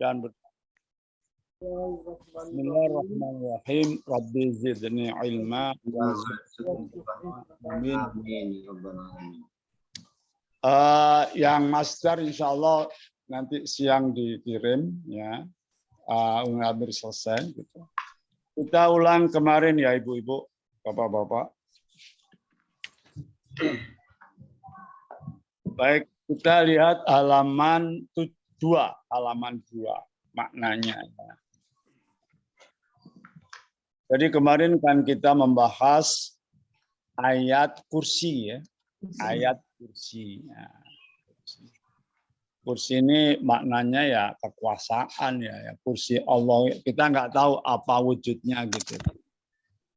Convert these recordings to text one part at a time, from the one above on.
dan Bismillahirrahmanirrahim. Rabbi zidni ilma wa amin. Yang master insya Allah nanti siang dikirim ya. Hampir selesai gitu. Kita ulang kemarin ya ibu-ibu, bapak-bapak. Baik, kita lihat halaman 2 maknanya. Jadi kemarin kan kita membahas ayat kursi ya, ayat kursi. Kursi ini maknanya ya kekuasaan ya, kursi Allah. Kita nggak tahu apa wujudnya gitu.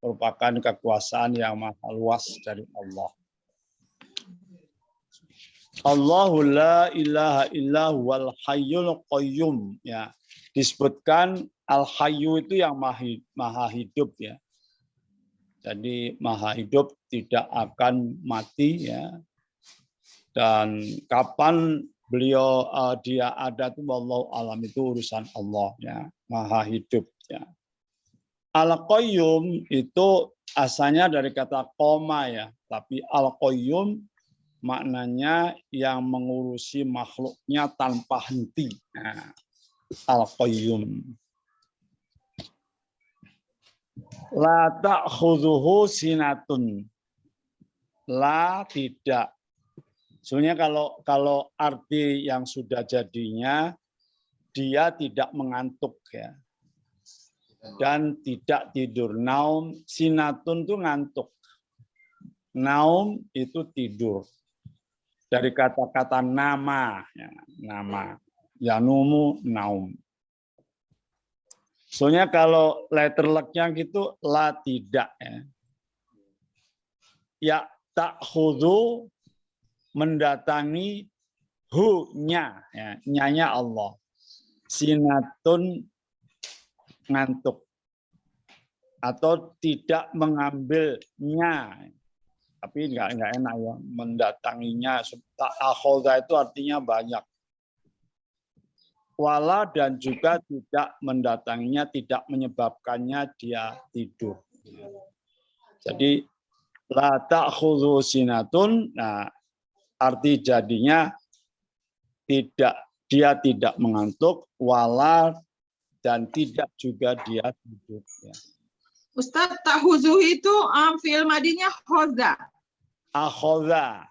Merupakan kekuasaan yang maha luas dari Allah. Allahu la ilaha illa huwal hayyul qayyum ya. Disebutkan al-hayyu itu yang maha hidup ya. Jadi maha hidup tidak akan mati ya. Dan kapan beliau dia ada itu wallahu alam, itu urusan Allah ya, maha hidup ya. Al-qayyum itu asalnya dari kata qoma ya, tapi al-qayyum maknanya yang mengurusi makhluknya tanpa henti. Nah, al-qayyum. La ta'khudhuhu sinatun. La tidak. Sebenarnya kalau arti yang sudah jadinya, dia tidak mengantuk ya. Dan tidak tidur. Naum, sinatun itu ngantuk. Naum itu tidur. Dari kata-kata nama, ya, nama. Yanumu, naum. Soalnya kalau letter luck-nya gitu, la tidak. Ya tak khudu mendatangi hu-nya, ya, nyanya Allah. Sinatun ngantuk. Atau tidak mengambilnya. Tapi enggak enak ya, mendatanginya. Akhoda itu artinya banyak. Wala dan juga tidak mendatanginya, tidak menyebabkannya dia tidur. Jadi la ta'khudhu sinatun, nah arti jadinya dia tidak mengantuk, wala dan tidak juga dia tidur. Ya. Ustadz, ta'khuzu itu fi'il madinya khoza. Akhoda.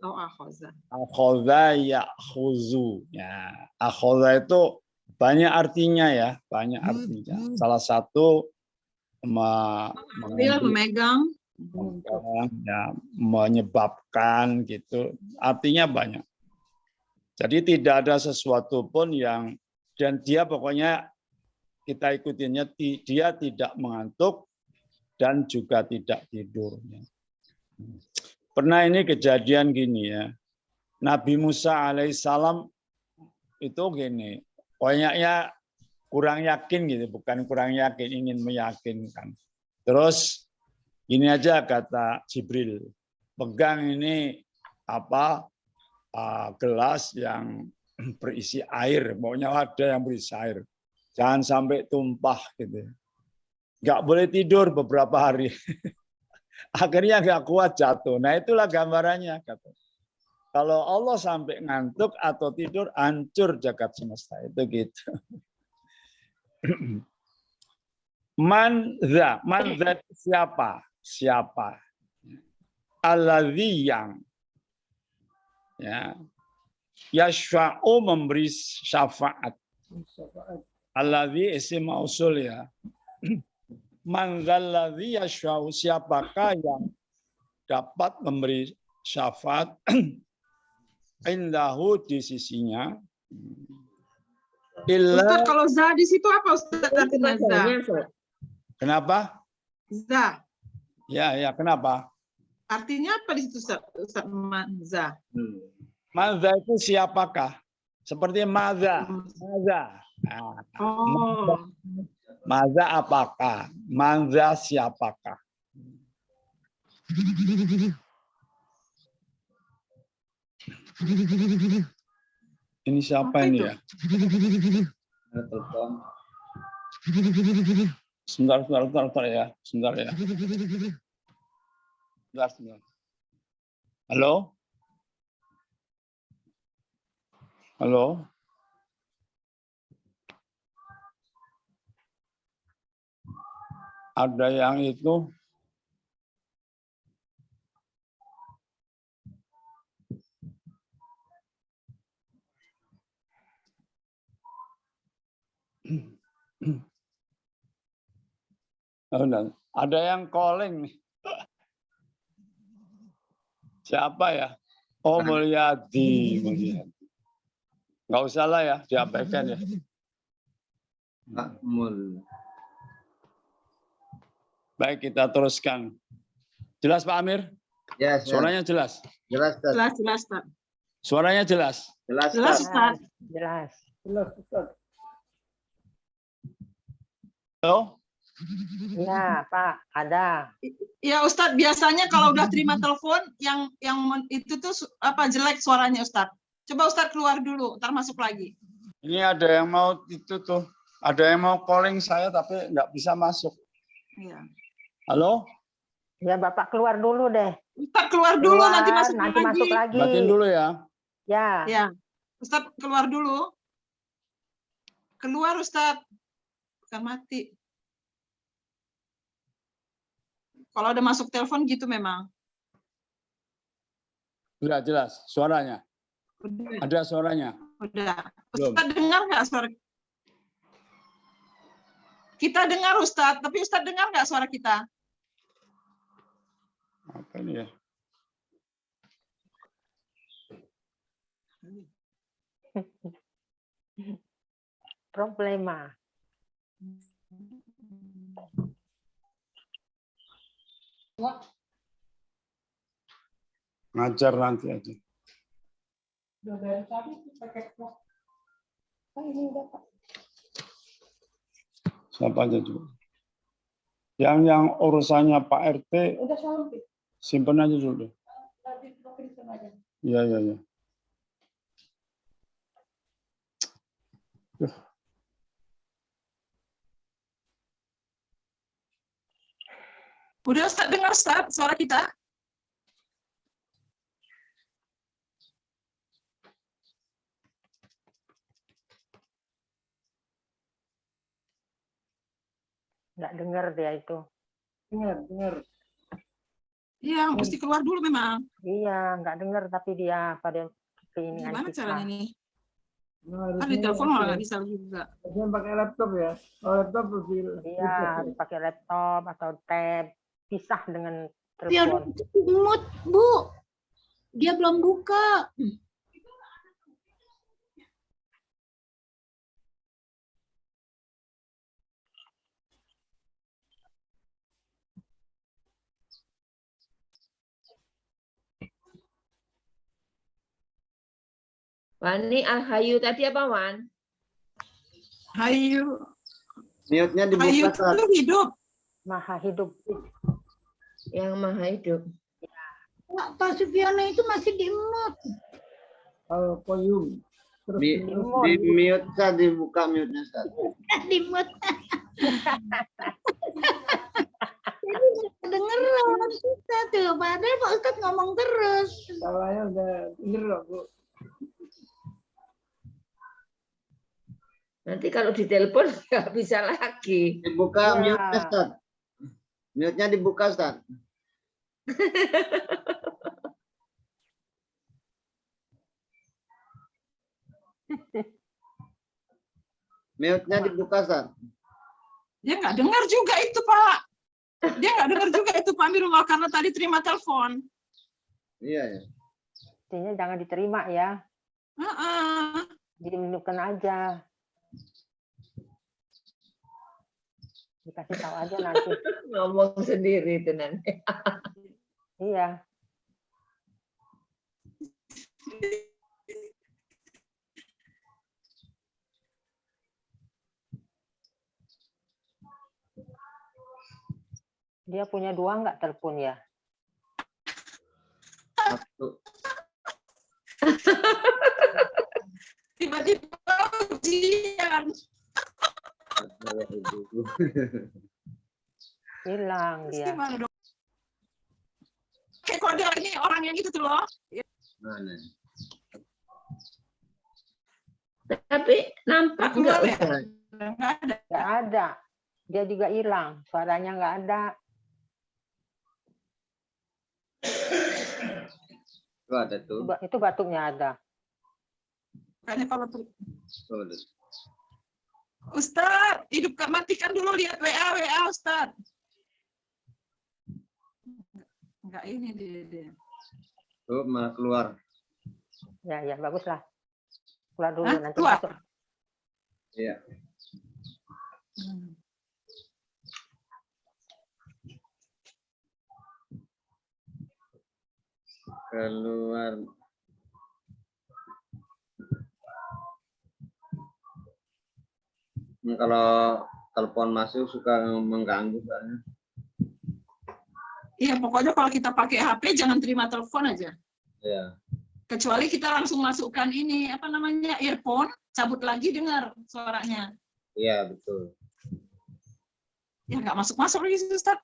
Oh, akhoza. Akhoda ya'khuzu. Ya, akhoda itu banyak artinya ya, banyak artinya. Salah satu memegang, ya, menyebabkan gitu. Artinya banyak. Jadi tidak ada sesuatu pun yang, dan dia pokoknya kita ikutinnya, dia tidak mengantuk dan juga tidak tidur. Pernah ini kejadian gini ya, Nabi Musa alaihissalam itu gini, pokoknya kurang yakin gitu, bukan kurang yakin, ingin meyakinkan. Terus gini aja kata Jibril, pegang ini gelas yang berisi air, pokoknya ada yang berisi air. Jangan sampai tumpah gitu. Nggak boleh tidur beberapa hari. Akhirnya nggak kuat jatuh. Nah itulah gambarannya. Kata. Kalau Allah sampai ngantuk atau tidur, hancur jagat semesta. Itu gitu. Manza siapa? Siapa? Alladzi yang ya yashfa'u memberi syafaat. Alladzi isim mausul ya. Man dzalladzi yashfa'u, siapakah yang dapat memberi syafaat indahu di sisinya. Ustaz, kalau za di situ apa Ustaz artinya za? Kenapa? Za. Ya, kenapa? Artinya apa di situ Ustaz manza? Manza itu siapakah? Seperti maza. Nah, oh. Maza apakah? Manza siapakah? Ini siapa Apa ini itu? ya? Sebentar ya. Sebentar ya. Sebentar. Halo? Halo? Ada yang itu ada yang calling nih. Siapa ya? Oh, Mulyadi. Nggak usah lah ya, diabaikan ya. Baik, kita teruskan. Jelas Pak Amir? Yes, Suaranya jelas? jelas, Ustaz. Jelas, Ustaz. Suaranya jelas? Jelas, Jelas, Ustaz. Ustaz. Jelas. Halo? Ya, Pak, ada. Ya, Ustaz, biasanya kalau udah terima telepon yang itu tuh apa jelek suaranya, Ustaz. Coba Ustaz keluar dulu, ntar masuk lagi. Ini ada yang mau itu tuh. Ada yang mau calling saya tapi nggak bisa masuk. Iya. Halo? Ya, Bapak keluar dulu deh. Ustaz keluar dulu, Keluar, nanti masuk masuk lagi. lagi. Batin dulu ya. Ya. Ya, Ustaz keluar dulu. Keluar, Ustaz. Bukan mati. Kalau ada masuk telepon gitu memang. Sudah jelas suaranya. Udah. Ada suaranya. Udah. Belum. Ustaz dengar nggak suara? Kita dengar Ustaz, tapi Ustaz dengar nggak suara kita? Apa ini ya? Problema. Ngajar nanti aja. Siapa aja juga. Yang urusannya Pak RT simpen aja dulu. Iya. Udah Ustaz dengar Ustaz suara kita? Nggak dengar dia itu. Dengar. Iya, mesti keluar dulu memang. Iya, nggak dengar tapi dia pada keinginan Gimana kita. caranya nih? Nah, Kan di telepon malah nggak bisa juga. Harusnya pakai laptop ya. Oh, laptop lebih. Iya, harus pakai laptop atau tab. Pisah dengan Pion telepon. mood, Bu. Dia belum buka. Wani Al-Hayu tadi apa, Wan? Hayu, Mute-nya Hayu dibuka, Ustaz. itu hidup. Maha hidup. Yang Maha Hidup. Pak Sufyono itu masih di mood. Al-Qayyum. Di Di mute. mute, Ustaz. Dibuka mute-nya, Ustaz. Di mood. Jadi kedengeran kita tuh. Padahal Pak Ustadz ngomong terus. Salahnya udah denger loh, Bu. Nanti kalau ditelepon nggak bisa lagi. Dibuka Ya. mute-nya, Ustaz. Mute-nya dibuka, Ustaz. Mute-nya dibuka, Ustaz. Dia nggak dengar juga itu Pak. Dia nggak dengar juga itu Pak Amirullah karena tadi terima telepon. Iya, ya. Artinya jangan diterima ya. Heeh. Diminumkan aja. Dikasih tahu aja nanti. Ngomong sendiri itu nanti. Iya. Dia punya dua nggak telepon ya? Satu. matikan. Hilang Terus dia. gimana dong? Kayak kode ini orang yang itu tuh loh. Mana? Tapi nampak Keluar nggak ya? Ustaz? Nggak ada. Nggak ada. Dia juga hilang. Suaranya nggak ada. Tuh ada tuh. Itu batuknya ada. Kayaknya kalau tuh. Tuh ada. Ustaz, matikan dulu, lihat WA Ustaz. Enggak ini dia. Tuh malah keluar. Ya, baguslah. Keluar dulu Hah? nanti Keluar? masuk. Iya. Keluar. Kalau telepon masuk suka mengganggu soalnya. Iya, pokoknya kalau kita pakai HP jangan terima telepon aja. Iya. Kecuali kita langsung masukkan ini, apa namanya, earphone, cabut lagi dengar suaranya. Iya, betul. Ya nggak masuk lagi, Ustaz.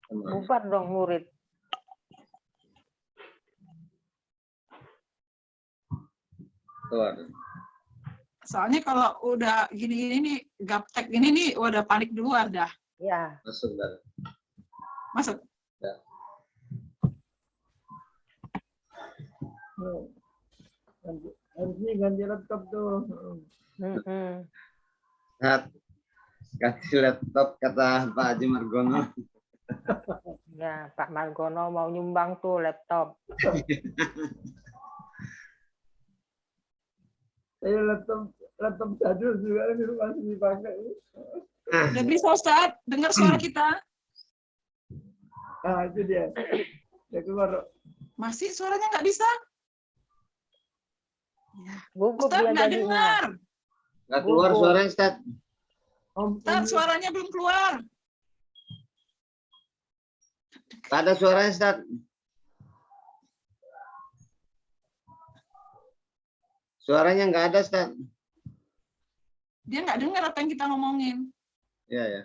Bubar dong murid. Tuh ada. Soalnya kalau udah gini-gini nih, gaptek ini nih, udah panik duluan dah. Ya. Masuk dari. Masuk. Ganti laptop tuh. Ganti laptop kata Pak Haji Margono. Ya, Pak Margono mau nyumbang tuh laptop. Saya laptop jadul juga ini masih dipakai. Udah bisa, Ustaz, dengar suara kita. Ah, itu dia. Dia keluar. Masih suaranya nggak bisa? Ya. Gugup Ustaz dia nggak jadinya. dengar. Nggak keluar suaranya, Ustaz. Ustaz, suaranya belum keluar. Nggak ada suaranya, Ustaz. Suaranya nggak ada, Ustaz. Dia nggak dengar apa yang kita ngomongin. Iya, ya.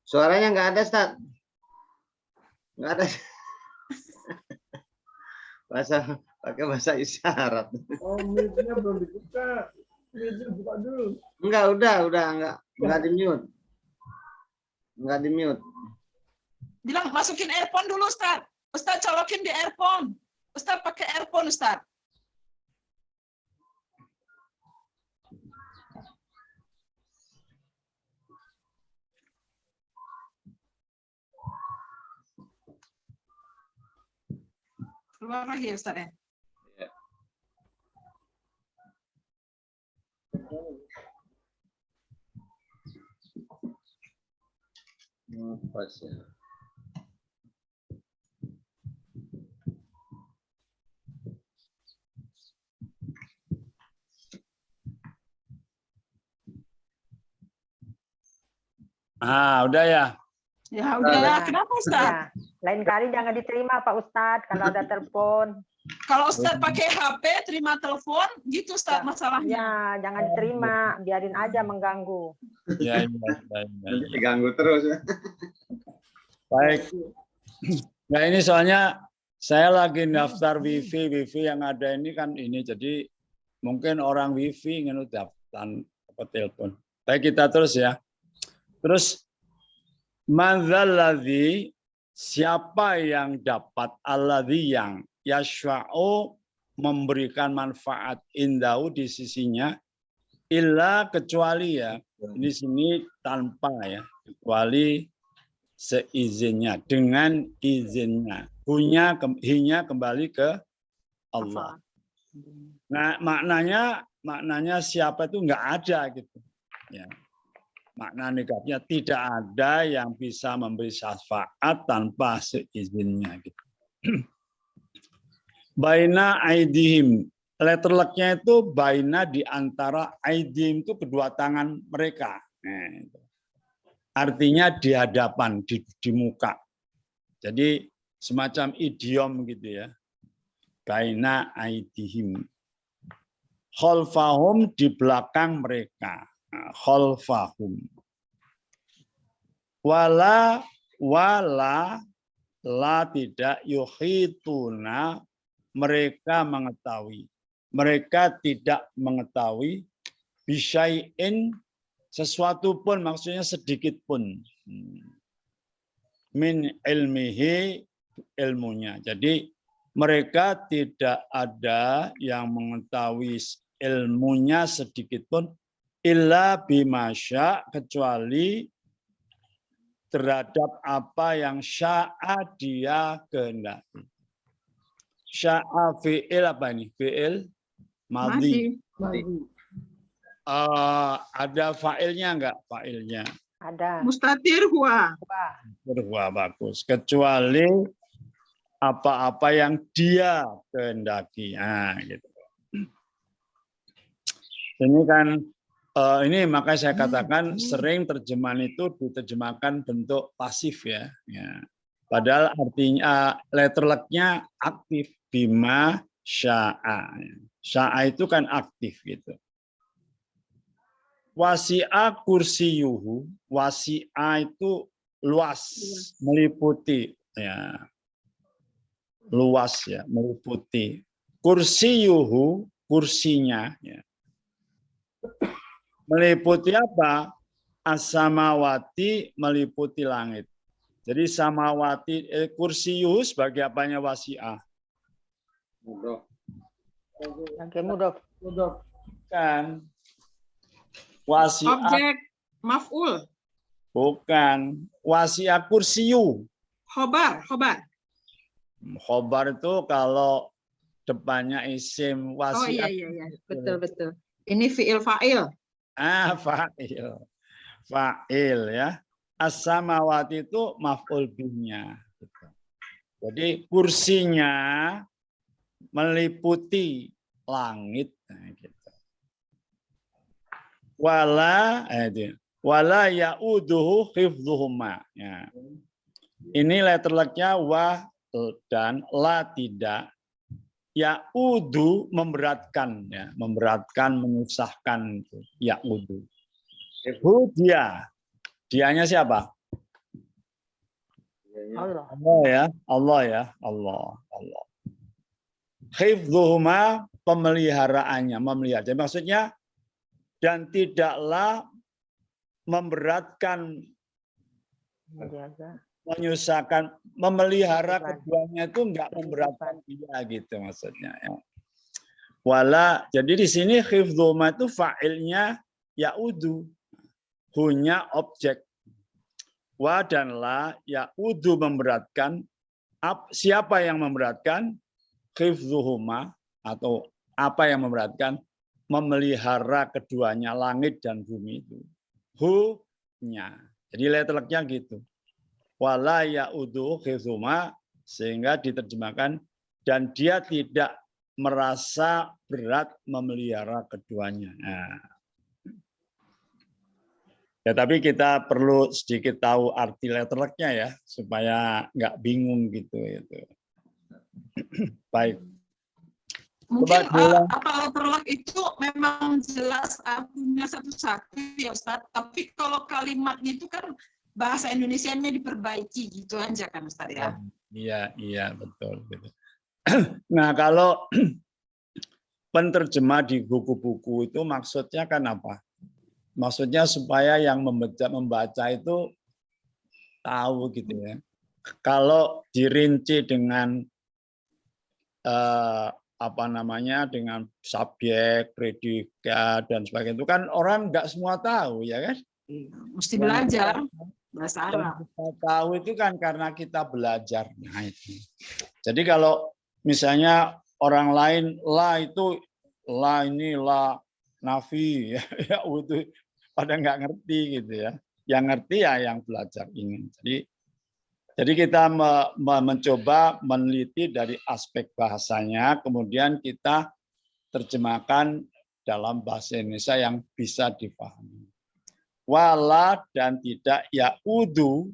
Suaranya nggak ada, Ustaz. Nggak ada. Pakai bahasa isyarat. Oh, mute-nya belum dibuka. Mute-nya buka dulu. Enggak, udah enggak di-mute. Enggak di-mute. Bilang masukin earphone dulu, Ustaz. Ustaz colokin di earphone. Ustaz pakai earphone, Ustaz. Keluar lagi, Ustaz ya. Pas ya. Udah ya. Ya udah, kenapa Ustaz? Ya. Lain kali jangan diterima Pak Ustadz kalau ada telepon. Kalau Ustaz pakai HP, terima telepon, gitu Ustaz masalahnya. Ya, jangan diterima, biarin aja mengganggu. Ya. Nanti diganggu terus ya. Baik. Nah ini soalnya saya lagi daftar wifi yang ada ini kan ini, jadi mungkin orang wifi ingin daftar apa telepon. Baik, kita terus ya. Terus madzalladzi, siapa yang dapat, alladzi yang yashfa'u, memberikan manfaat indahu di sisinya, illa, kecuali ya, di sini tanpa ya, kecuali seizinnya, dengan izinnya. Hinya kembali ke Allah. Nah, maknanya siapa itu enggak ada gitu. Ya. Makna negatifnya tidak ada yang bisa memberi syafaat tanpa seizinnya gitu. Baina aidihim, letter luck-nya itu baina di antara aidihim itu kedua tangan mereka. Nah, itu. Artinya di hadapan, di muka. Jadi semacam idiom gitu ya. baina aidihim. Khalfahum di belakang mereka. Nah, khalfahum. Wala la tidak yuhituna, mereka mengetahui. Mereka tidak mengetahui bisyai'in, sesuatu pun, maksudnya sedikit pun, min ilmihi, ilmunya. Jadi mereka tidak ada yang mengetahui ilmunya sedikit pun, illa bimasya, kecuali terhadap apa yang sya'a dia kehendaki. Sya'a fi'il apa ini? Fi'il madhi. Ada fa'ilnya enggak? Fa'ilnya. Ada. Mustatir huwa. Wah, bagus. Kecuali apa-apa yang dia kehendaki. Nah, gitu. Ini kan ini makanya saya katakan sering terjemahan itu diterjemahkan bentuk pasif ya. Padahal artinya letter luck-nya aktif, bima sya'a. Sya'a itu kan aktif gitu. Wasi'a kursiyuhu, wasi'a itu luas, meliputi ya. Luas ya, meliputi. Kursiyuhu, kursinya ya. Meliputi apa? As-samawati, meliputi langit. Jadi samawati, kursiyuhu sebagai apanya wasi'ah? Oke, mudah. Kan. Wasi'ah. Objek maf'ul. Bukan. Wasi'ah kursiyu. Khobar. Khobar itu kalau depannya isim Oh wasi'ah. iya. Betul. Ini fi'il fa'il. Fa'il. Fa'il ya. As-samawati itu maf'ul bihnya. Jadi kursinya meliputi langit. Nah, gitu. Wala ya'uduhu hifdhuhuma. Ya. Ini letter luck-nya wa dan la tidak. Ya'udu memberatkan ya, memberatkan, menyusahkan itu. Ya'udu. Hu dia. Dianya siapa? Allah. Allah ya. Hifdhuhuma, pemeliharaannya, memelihara. Jadi maksudnya dan tidaklah memberatkan, Menjaga. menyusahkan, memelihara keduanya itu enggak memberatkan dia gitu maksudnya ya. Wala, jadi di sini hifdhuma itu fa'ilnya ya'udu, hunya objek. Wa dan la ya'udu memberatkan. Siapa yang memberatkan? Hifdhuhuma, atau apa yang memberatkan? Memelihara keduanya, langit dan bumi itu. Hu-nya. Jadi letter luck-nya gitu. Wala ya'udu hifdhuhuma, sehingga diterjemahkan dan dia tidak merasa berat memelihara keduanya. Nah. Ya, tapi kita perlu sedikit tahu arti letter luck-nya ya, supaya nggak bingung gitu. Baik. Mungkin Coba apa letter luck itu memang jelas artinya satu-satu ya Ustaz. Tapi kalau kalimatnya itu kan bahasa Indonesianya diperbaiki gitu aja kan Ustaz ya. Iya betul. Nah kalau penerjemah di buku-buku itu maksudnya kan apa? Maksudnya supaya yang membaca itu tahu gitu ya. Kalau dirinci dengan dengan subjek, predikat dan sebagainya itu kan orang nggak semua tahu ya kan? Mesti belajar bahasa Arab. Kita tahu itu kan karena kita belajar. Nah, itu. Jadi kalau misalnya orang lain ini nafi ya itu pada nggak ngerti gitu ya. Yang ngerti ya yang belajar ini. Jadi kita mencoba meneliti dari aspek bahasanya, kemudian kita terjemahkan dalam bahasa Indonesia yang bisa dipahami. Wala dan tidak ya'udu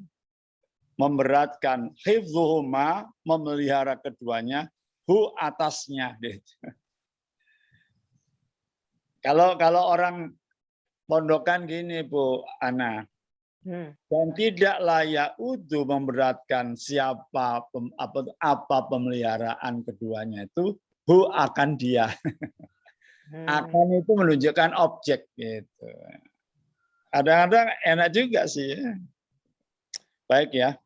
memberatkan hifdhuhuma, memelihara keduanya, hu atasnya. Gitu. Kalau orang pondokan gini Bu Ana, dan tidaklah ya'udu memberatkan siapa apa pemeliharaan keduanya itu hu akan dia. Akan itu menunjukkan objek gitu. Kadang-kadang enak juga sih. Baik ya.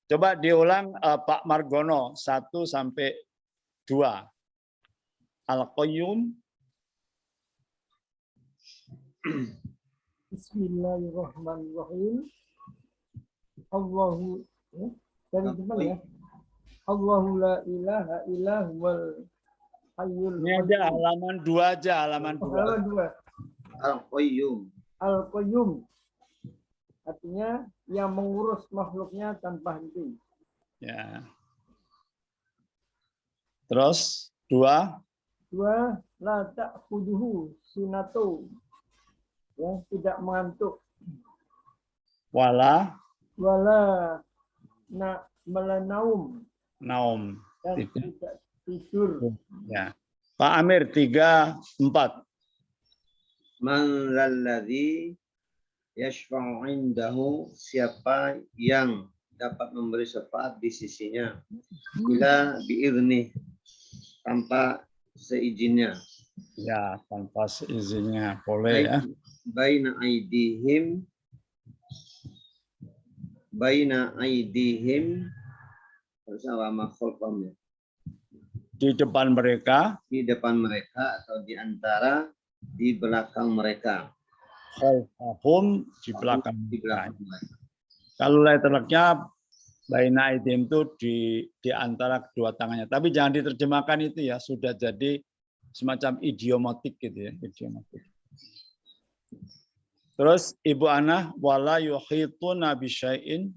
Coba diulang Pak Margono 1 sampai 2. Al-Qayyum. Bismillahirrahmanirrahim. Allahu dari depan ya. Allahu la ilaha illa huwal hayyul Ini aja halaman 2 aja, halaman 2. Halaman 2. Al-Qayyum. Al-Qayyum. Artinya yang mengurus makhluknya tanpa henti. Ya. Terus 2. 2. La ta'khuduhu sinatu. Ya, tidak mengantuk. Wala Melanaum. naum. Dan tidak tidur. Ya. Pak Amir 3, 4. Man lalladzi yashfa'u indahu, siapa yang dapat memberi syafaat di sisinya, bila biizni, tanpa seizinnya. Ya, tanpa seizinnya boleh ya. Baina aidihim bersama khalqahum, Di depan mereka, di depan mereka atau di antara, di belakang mereka. khalfahum di belakang Di mereka. belakang mereka. Kalau letternya baina aidim itu di antara kedua tangannya. Tapi jangan diterjemahkan itu ya, sudah jadi semacam idiomatik gitu ya, idiomatik. Terus Ibu Ana, wala yuhituna bisyai'in.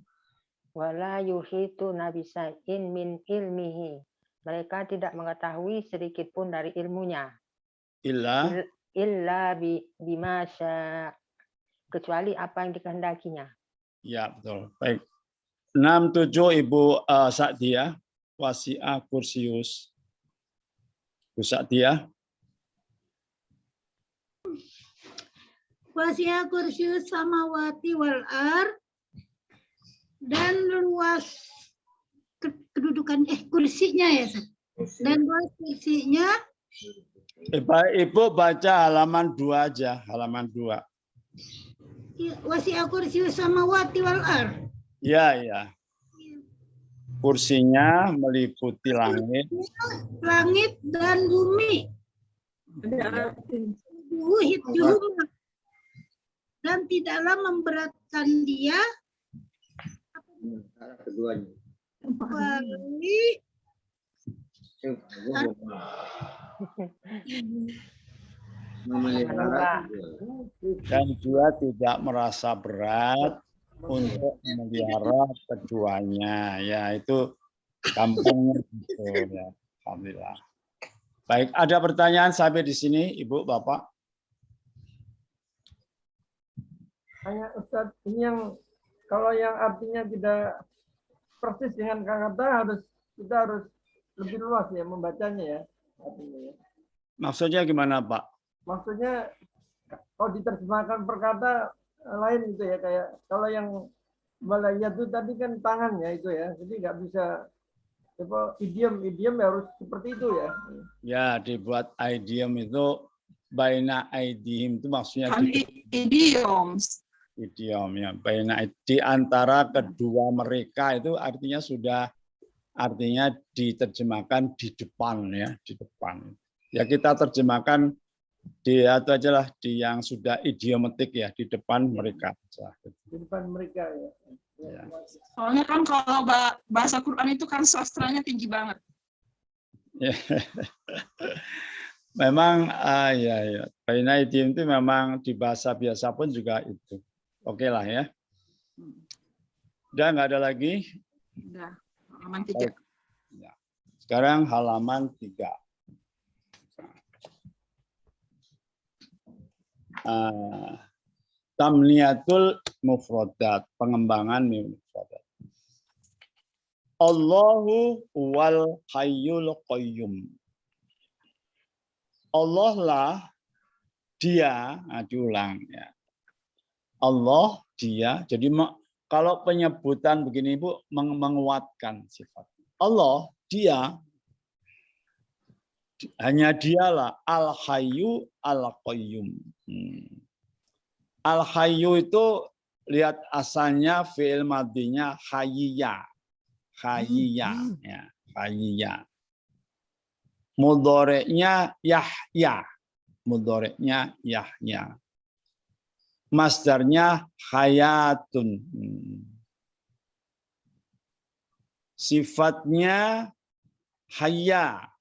Wala yuhitu nabisain min ilmihi. Mereka tidak mengetahui sedikit pun dari ilmunya. Illa bima syaa, kecuali apa yang dikehendakinya. Ya, betul. Baik. 6-7 Ibu Sa'diyah, wasi'ah kursius. Bu Sa'diyah. Wasi'a kursius samawati wal ar, dan luas kedudukan kursinya ya, dan luas kursinya. Ibu baca halaman 2 aja, halaman 2. Wasi'a kursius samawati wal ar. Ya, ya. Kursinya meliputi langit. Langit dan bumi. Dan tidaklah memberatkan dia Keduanya. Dan dia tidak merasa berat untuk memelihara keduanya. Ya, itu gampangnya gitu ya. Alhamdulillah. Baik, ada pertanyaan sampai di sini, Ibu, Bapak? Hanya Ustadz, ini yang kalau yang artinya tidak persis dengan kata kita harus lebih luas ya membacanya ya. Artinya ya. Maksudnya gimana, Pak? Maksudnya kalau diterjemahkan per kata lain gitu ya, kayak kalau yang balayatu tadi kan tangannya itu ya, jadi nggak bisa idiom harus seperti itu ya. Ya, dibuat idiom itu baina aidihim itu maksudnya idiom ya, baina di antara kedua mereka itu artinya sudah diterjemahkan di depan ya, di depan. Ya kita terjemahkan di itu aja lah, di yang sudah idiomatik ya, di depan mereka. Di depan mereka ya. Ya. Soalnya kan kalau bahasa Quran itu kan sastranya tinggi banget. Ya. Memang ya, baina aidihim itu memang di bahasa biasa pun juga itu. Oke lah ya. Udah nggak ada lagi? Udah, halaman 3. Ya. Sekarang halaman 3. Tamniyatul mufradat, pengembangan mufradat. Allahu wal hayyul qayyum. Allah lah dia, nah, diulang ya. Allah dia. Jadi kalau penyebutan begini Bu menguatkan sifat. Allah dia, hanya dialah al-hayyu al-qayyum. Al-hayyu itu lihat asalnya fi'il madinya hayya. Hayya ya, hayya. Mudhari'nya Yahya. Mudhari'nya Yahya. Masdarnya hayatun. Sifatnya hayya.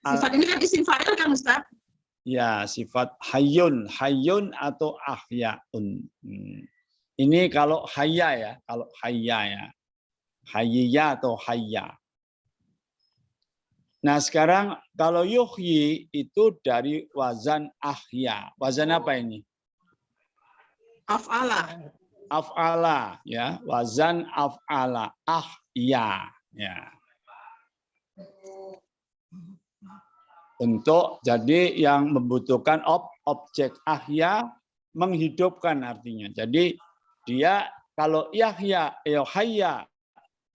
Sifat ini kan isim fa'il kan Ustaz? Ya, sifat hayyun. Hayyun atau ahyaun. Ini kalau hayya ya. Kalau hayya ya. Hayya atau hayya. Nah sekarang kalau yuhyi itu dari wazan ahya. Wazan apa ini? Af'ala. Af'ala ya. Wazan af'ala. Ahya ya. Untuk jadi yang membutuhkan objek ahya menghidupkan artinya. Jadi dia kalau yahya, hayya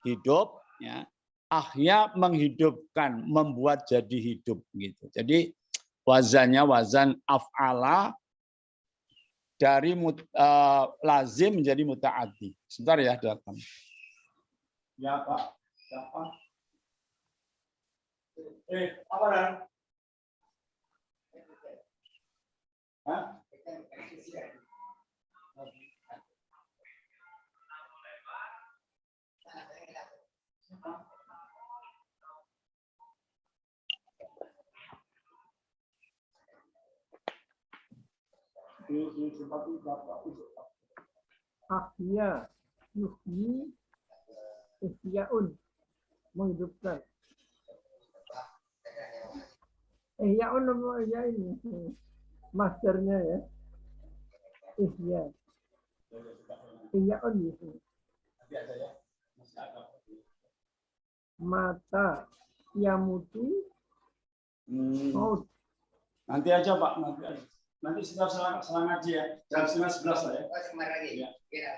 hidup ya. Ahya menghidupkan, membuat jadi hidup gitu. Jadi wazannya wazan af'ala dari lazim menjadi muta'addi. Sebentar ya, datang. Ya Pak. Siapa? Apa dan? Hah? Ahya, yuhyi, ihyaun, menghidupkan. Ihyaun apa ihya ini? Masternya ya. Ihya. Ihyaun itu. Mata yamutu maut. Nanti aja Pak, nanti aja. Nanti setelah selang ngaji ya, jam 11 lah ya. Ya.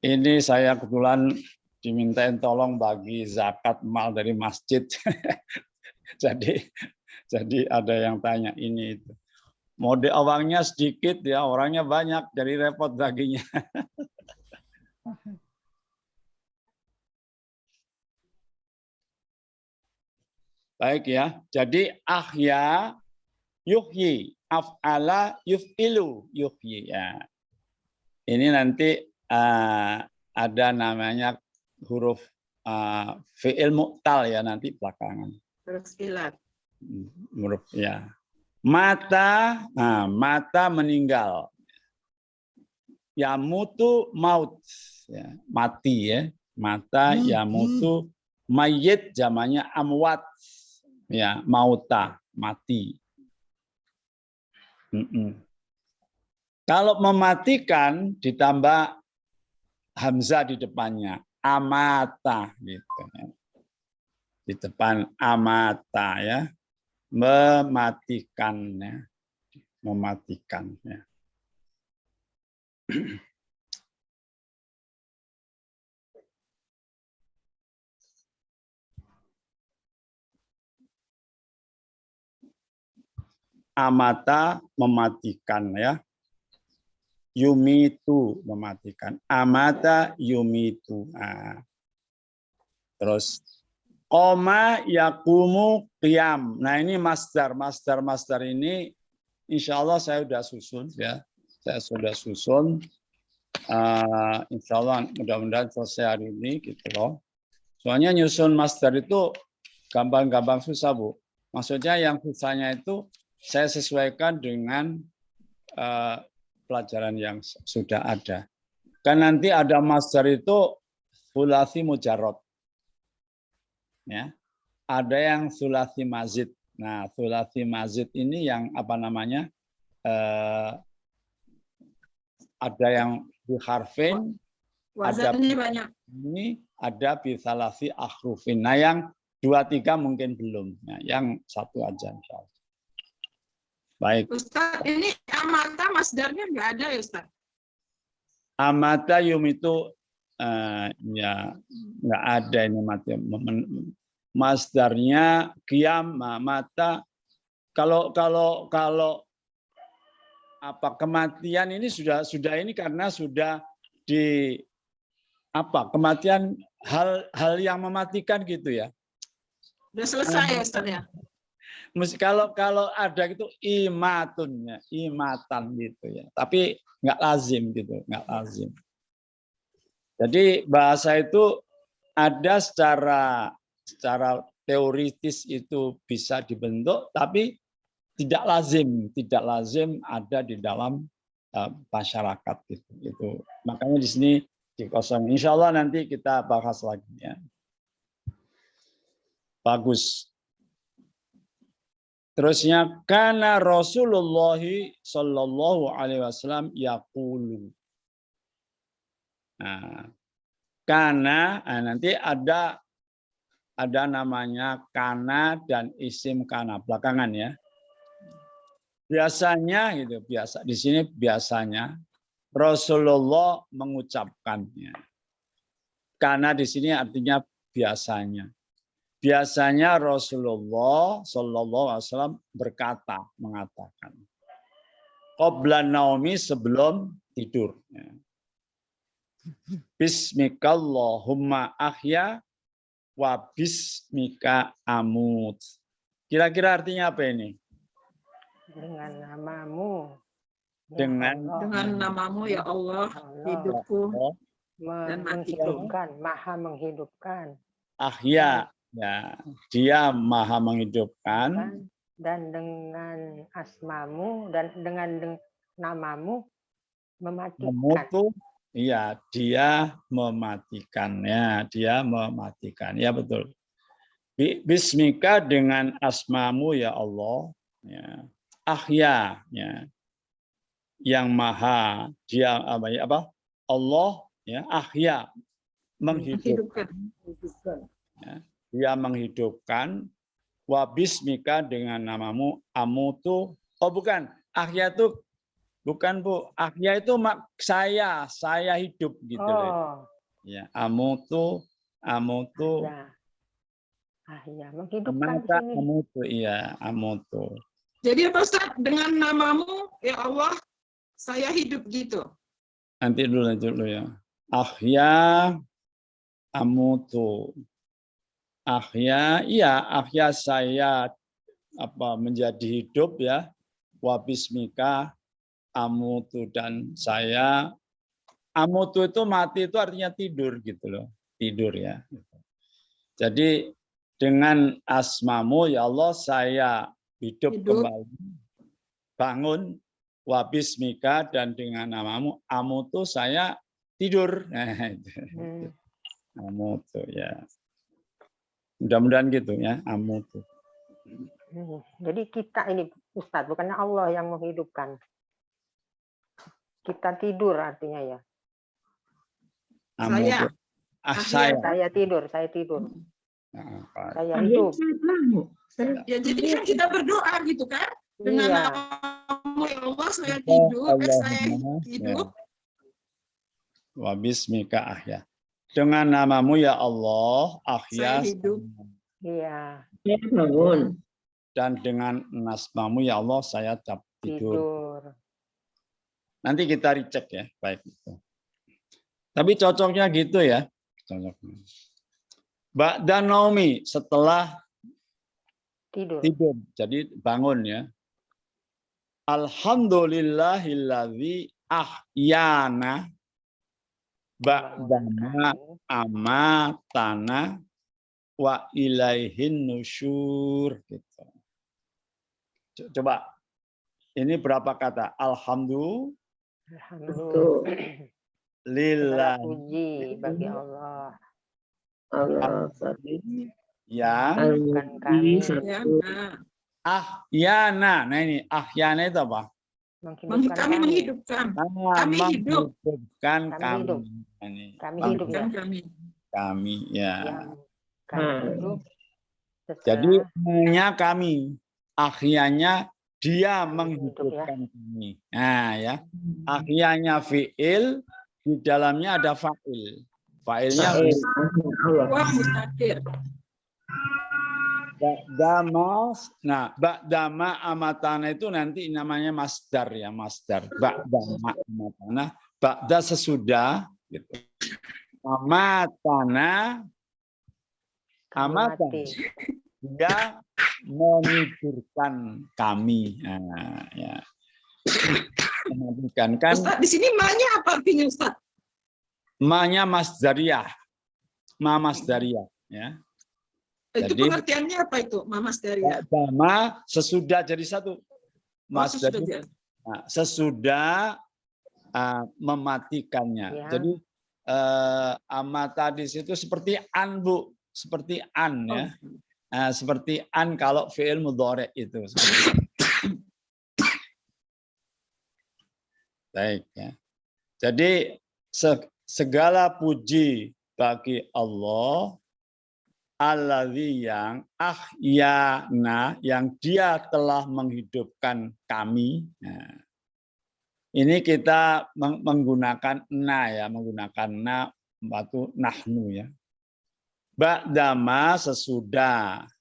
Ini saya kebetulan dimintain tolong bagi zakat mal dari masjid. jadi ada yang tanya ini itu. Mode uangnya sedikit ya, orangnya banyak, jadi repot baginya. Baik ya, jadi ahya yuhyi, af'ala yuf'ilu yuhyi ya. Ini nanti ada namanya huruf fi'il mu'tal ya nanti belakangan. Huruf ilat. Huruf ya. Mata, mata meninggal. Yamutu maut, ya, mati ya. Mata yamutu mayit zamannya amwat. Ya, mauta, mati. Kalau mematikan ditambah hamzah di depannya, amata gitu. Di depan amata ya, mematikan ya, mematikan ya. Amata mematikan ya. Yumitu mematikan. Amata yumitu. Terus koma yakumu qiyam. Nah ini masdar ini insya Allah saya sudah susun ya. Saya sudah susun. Insya Allah mudah-mudahan selesai hari ini gitu loh. Soalnya nyusun masdar itu gampang-gampang susah Bu. Maksudnya yang susahnya itu saya sesuaikan dengan pelajaran yang sudah ada. Kan nanti ada masdar itu sulasi mujarrad. Ya. Ada yang sulasi mazid. Nah, sulasi mazid ini yang apa namanya? Ada yang bi harfin, Wazannya banyak. ini ada bi salasi akhrufin. Nah, yang 2-3 mungkin belum. Nah, yang 1 aja insyaallah. Baik. Ustaz, ini amata masdarnya nggak ada ya Ustaz? Amata yum itu ya nggak ada ini mati. Masdarnya qiyam mata. Kalau apa kematian ini sudah ini karena sudah di apa kematian hal yang mematikan gitu ya. Udah selesai ya Ustaz ya? Kalau ada gitu imatunnya, imatan gitu ya. Tapi nggak lazim gitu, nggak lazim. Jadi bahasa itu ada secara teoritis itu bisa dibentuk, tapi tidak lazim ada di dalam masyarakat gitu. Itu makanya di sini dikosong. Insya Allah nanti kita bahas lagi ya. Bagus. Terusnya kana Rasulullah sallallahu alaihi wasallam yaqulu. Nah, kana nanti ada namanya kana dan isim kana belakangan ya. Biasanya gitu, biasa di sini biasanya Rasulullah mengucapkannya. Kana di sini artinya biasanya. Biasanya Rasulullah Shallallahu Alaihi Wasallam mengatakan, qabla naumi sebelum tidur. Bismikallahumma ahya wa bismika amut. Kira-kira artinya apa ini? Dengan namamu. Dengan namamu ya Allah, hidupku dan matiku. Maha menghidupkan. Ahya, ya, dia maha menghidupkan. Dan dengan asmamu dan dengan namamu mematikan. Memutu, iya, dia mematikan. Ya, dia mematikan. Ya, betul. Bismika dengan asmamu ya Allah. Ya. Ahya, ya. Yang maha, dia apa? Allah, ya, ahya. Menghidupkan. Ya, dia menghidupkan. Wa bismika dengan namamu amutu. Oh bukan, ahya itu bukan Bu. Ahya itu saya hidup gitu loh. Ya, amutu. Ahya menghidupkan di sini. Amutu, iya, amutu. Jadi apa Ustaz? Dengan namamu ya Allah saya hidup gitu. Nanti dulu ya. Ahya amutu. Ahya, iya, ahya saya menjadi hidup ya. Wa bismika amutu dan saya amutu itu mati itu artinya tidur gitu loh. Tidur ya. Jadi dengan asmamu ya Allah saya hidup. Kembali. Bangun wa bismika dan dengan namamu amutu saya tidur. Amutu ya. Mudah-mudahan gitu ya, amutu. Jadi kita ini Ustadz, bukannya Allah yang menghidupkan. Kita tidur artinya ya. Amutu. Saya tidur. Saya hidup. Ya jadi kan kita berdoa gitu kan. Dengan namamu ya Allah saya tidur, saya hidup. Wa bismika ahya. Dengan namamu ya Allah, ahya. Saya hidup. Iya. Bangun. Dan dengan nasmamu ya Allah saya tidur. Nanti kita dicek ya, baik itu. Tapi cocoknya gitu ya. Cocoknya. Ba'da naumi setelah tidur. Jadi bangun ya. Alhamdulillahilladzi ahyana ba'dama amatana wa ilaihin nusyur gitu. Coba ini berapa kata? Alhamdulillah. Puji bagi Allah. Allah Ya. kami Ahyana. Nah ini ahyana itu apa? Kami menghidupkan. Kami hidup. Menghidupkan Kami hidup. Ini. Kami hidup ya. Kami. Ya. Yang kami hidup Jadi setelah hanya kami, akhirnya dia Kami hidup, menghidupkan kami. Nah ya, akhirnya fiil, di dalamnya ada fa'il. Fa'ilnya Allah. Wah, mustakir. ba'dama. Nah, ba'dama amatana itu nanti namanya masdar ya, masdar. Ba'dama amatana, ba'da sesudah gitu. Amatana, kami amatan. mati. Dia menidurkan kami. Nah, ya. Menidurkan kan. Ustaz, di sini ma-nya apa artinya, Ustaz? Ma-nya masdariyah. Ma masdariyah. Ya. Itu Jadi, pengertiannya apa itu, Mas Daria? ba'dama sesudah jadi satu. Sesudah. Nah, sesudah mematikannya. Ya. Jadi amata di situ seperti an, Bu, seperti an ya. Seperti an kalau fi'il mudhari itu. Baik ya. Jadi segala puji bagi Allah, alladzi yang ahyana, yang dia telah menghidupkan kami. Nah, ini kita menggunakan na ya, menggunakan na batu nahnu ya. Ba'dama sesudahnya,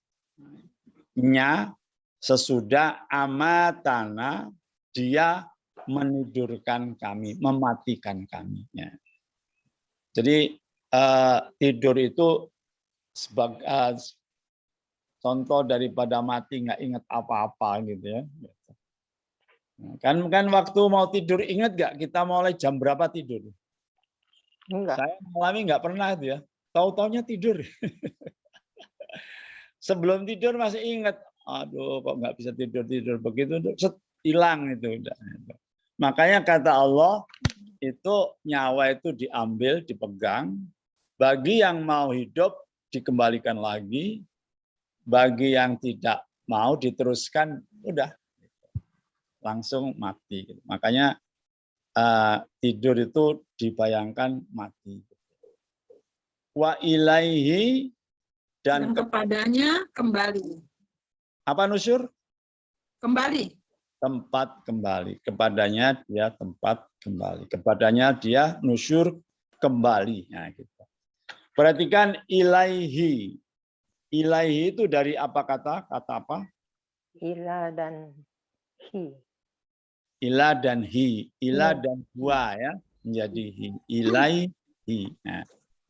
sesudah amatana dia menidurkan kami, mematikan kami. Ya. Jadi tidur itu sebagai contoh daripada mati nggak ingat apa-apa gitu ya. Kan waktu mau tidur ingat nggak kita mulai jam berapa tidur? Enggak. Saya mengalami nggak pernah itu ya. Tahu-taunya tidur. Sebelum tidur masih ingat. Aduh, kok nggak bisa tidur begitu, hilang itu udah. Makanya kata Allah itu nyawa itu diambil, dipegang. Bagi yang mau hidup dikembalikan lagi. Bagi yang tidak mau diteruskan, udah langsung mati. Makanya tidur itu dibayangkan mati. Wa ilaihi dan kepadanya kembali. Apa nusyur? Kembali. Tempat kembali. Kepadanya dia tempat kembali. Kepadanya dia nusyur kembali. Nah, gitu. Perhatikan ilaihi. Ilaihi itu dari apa kata? Kata apa? Ila dan hi. Ila dan hi. Ila dan huwa ya. Menjadi hi. Ilaihi. Nah,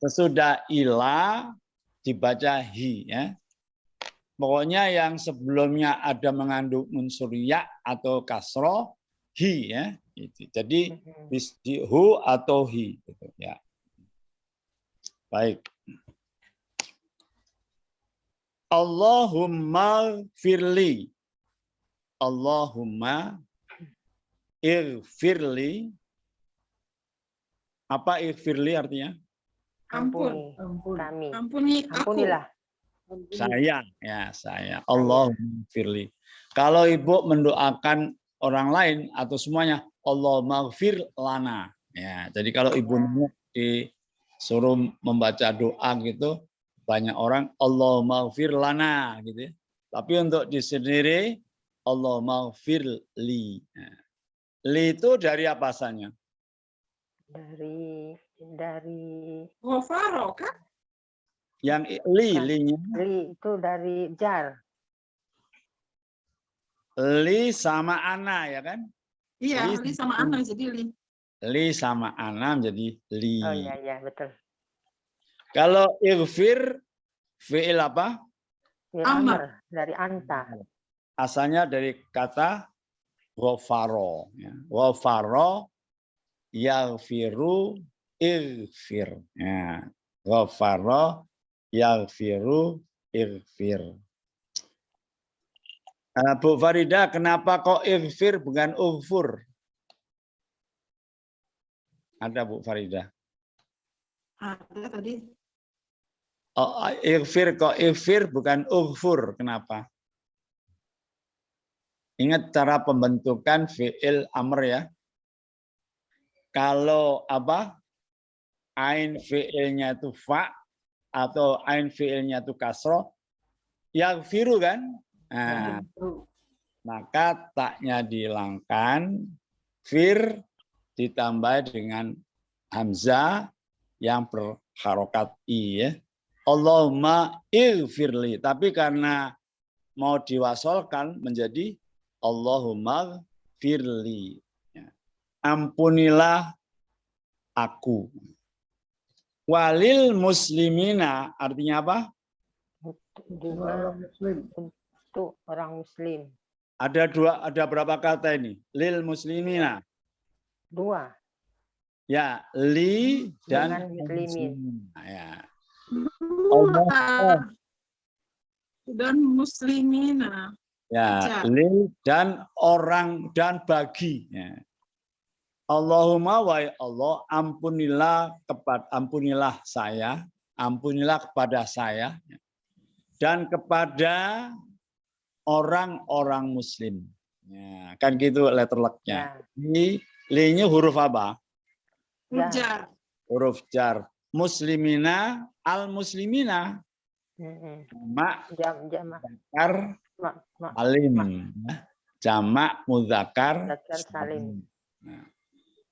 sesudah ila dibaca hi ya. Pokoknya yang sebelumnya ada mengandung unsur ya atau kasroh hi ya. Jadi di hu atau hi gitu ya. Baik. Allahumma firli. Allahumma irfirli. Apa irfirli artinya? Ampun. Kami. Ampuni aku. Ampunilah. Saya, ya saya. Allahumma firli. Kalau ibu mendoakan orang lain atau semuanya, Allahumma fir lana. Ya, jadi kalau ibu disuruh membaca doa gitu, banyak orang Allahumma fir lana gitu. Tapi untuk di sendiri Allahumma fir li. Nah, li itu dari apa asalnya? Dari Ghafaro kan? Yang li-nya. Li itu dari jar. Li sama ana ya kan? Iya, li sama ana jadi li. Li sama ana menjadi li. Oh iya betul. Kalau irfir fi'il apa? Amr dari anta. Asalnya dari kata ghafaro ya. Ghafaro yaghfiru irfir. Ya. Ghafaro yaghfiru irfir. Bu Farida, kenapa kok irfir bukan ufur? Ada Bu Farida? Ada tadi. Oh, irfir kok irfir bukan ufur, kenapa? Ingat cara pembentukan fi'il amr ya. Kalau apa? Ain fi'ilnya itu fa atau ain fi'ilnya itu kasroh, yaghfiru kan? Nah, maka taknya dihilangkan, fir ditambah dengan hamzah yang berharokat i ya. Allahumma ighfirli. Tapi karena mau diwasolkan menjadi Allahumma firli. Ampunilah aku. Walil muslimina artinya apa? Untuk orang muslim. Ada berapa kata ini? Lil muslimina. 2. Ya, li dan muslimin. Ya. Dan muslimina. Ya, li dan orang dan bagi. Ya. Allahumma wa Allah ampunilah saya, ampunilah kepada saya dan kepada orang-orang muslim. Ya, kan gitu letter luck-nya. Li-nya huruf apa? Huruf jar. Huruf jar. Muslimina, al-muslimina. Jamak salim. Jamak muzakkar salim. Nah,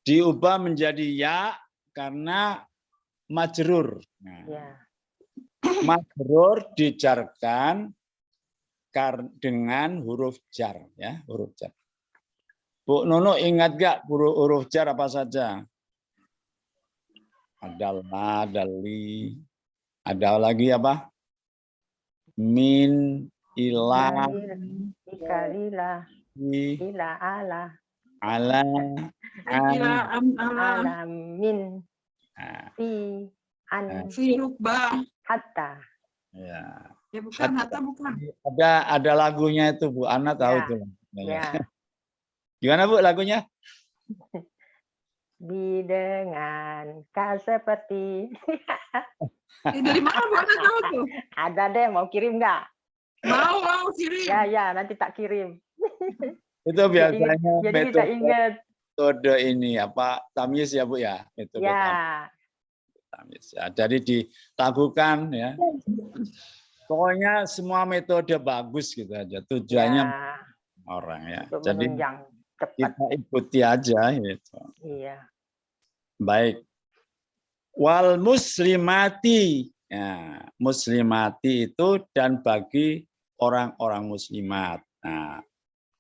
diubah menjadi ya karena majrur. Nah, majrur dijarkan dengan huruf jar ya, huruf jar. Bu Nono ingat gak huruf jar apa saja? Adalah, dali, ada lagi apa? Min, ilah, ikalilah, ila ala, ala, min, fi, an, fi rukbah, hatta. Ya. Ya bukan hatta bukan. Ada lagunya itu Bu Ana tahu itu. Ya. Gimana Bu lagunya? Didengarkan seperti. Dari mana Bu Ana tahu tuh? Ada deh, mau kirim nggak? Mau kirim. Ya, nanti tak kirim. Itu biasanya jadi bisa ingat. Metode ini apa tamyiz ya Bu ya? Metode tamyiz ya. Jadi dilakukan ya. Pokoknya semua metode bagus gitu aja. Tujuannya orang ya. Jadi kita ikuti aja gitu. Iya. Baik. Wal muslimati. Ya, muslimati itu dan bagi orang-orang muslimat. Nah,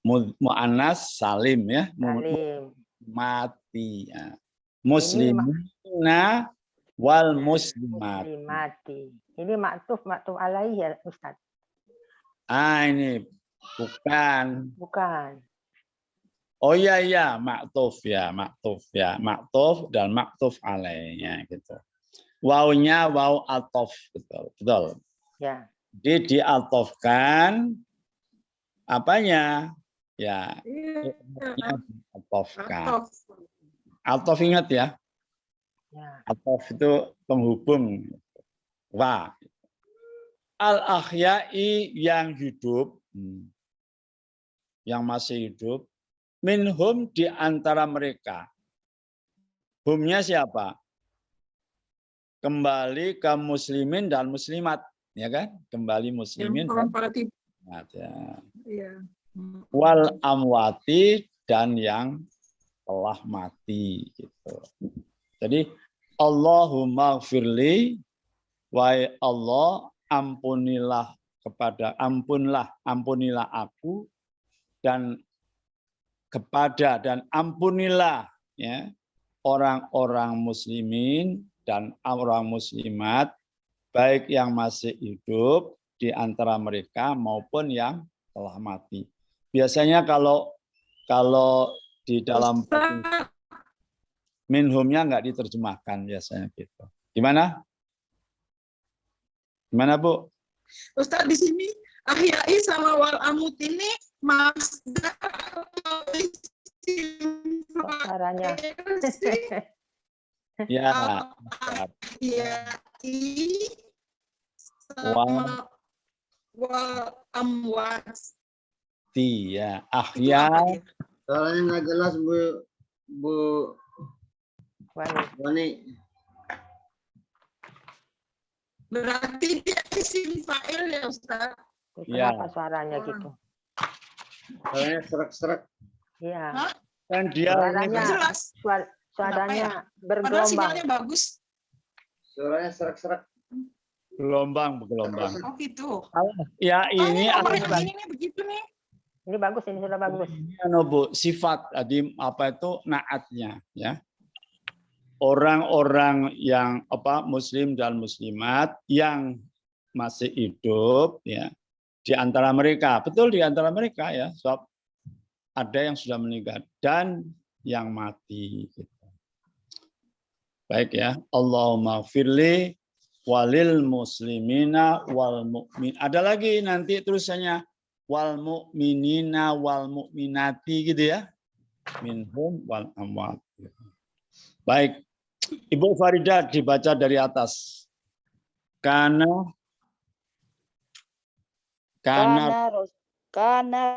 mu'annas salim ya. Salim. Mati. Ya. Muslimina wal muslimati. Ini maktuf alaih ya Ustaz. Ini bukan. Oh iya, maktuf maktuf dan maktuf alaihnya gitu. Wawunya waw atof betul. Ya. Jadi diatofkan apanya? Ya. Atofkan. Atof ingat ya. Atof itu penghubung. Wa. Al-ahyai yang hidup, yang masih hidup. Minhum di antara mereka. Humnya siapa? Kembali ke muslimin dan muslimat, ya kan? Kembali muslimin dan muslimat. Ya. Wal amwati dan yang telah mati. Gitu. Jadi Allahumma firli, wahai Allah ampunilah ampunilah aku dan kepada dan ampunilah ya orang-orang muslimin dan orang muslimat baik yang masih hidup di antara mereka maupun yang telah mati. Biasanya kalau di dalam minhumnya nggak diterjemahkan biasanya gitu. Gimana Bu? Ustaz di sini ahyai sama wal amut ini masdar caranya. Ya. Sama wal amwas. mati ya. Itu Ahya apa dia? Soalnya nggak jelas Bu Wani. Berarti dia isim fa'il ya Ustaz. Ya. Kenapa suaranya gitu? Soalnya serak-serak. Iya. Hah? kan dia ini Suaranya, Jelas. suaranya Padahal bergelombang. sinyalnya bagus. Suaranya serak-serak. gelombang. Oh gitu. Ya ini Ini nomor yang ini nih begitu nih. Ini bagus, ini sudah bagus. Bu, sifat tadi apa itu naatnya ya. Orang-orang yang muslim dan muslimat yang masih hidup ya di antara mereka, betul di antara mereka ya, sebab ada yang sudah meninggal dan yang mati gitu. Baik ya, Allahumma firli walil muslimina wal mu'min. Ada lagi nanti tulisannya wal mu'minina wal mu'minati gitu ya. Minhum wal amwat. Baik. Ibu Faridah dibaca dari atas. Karena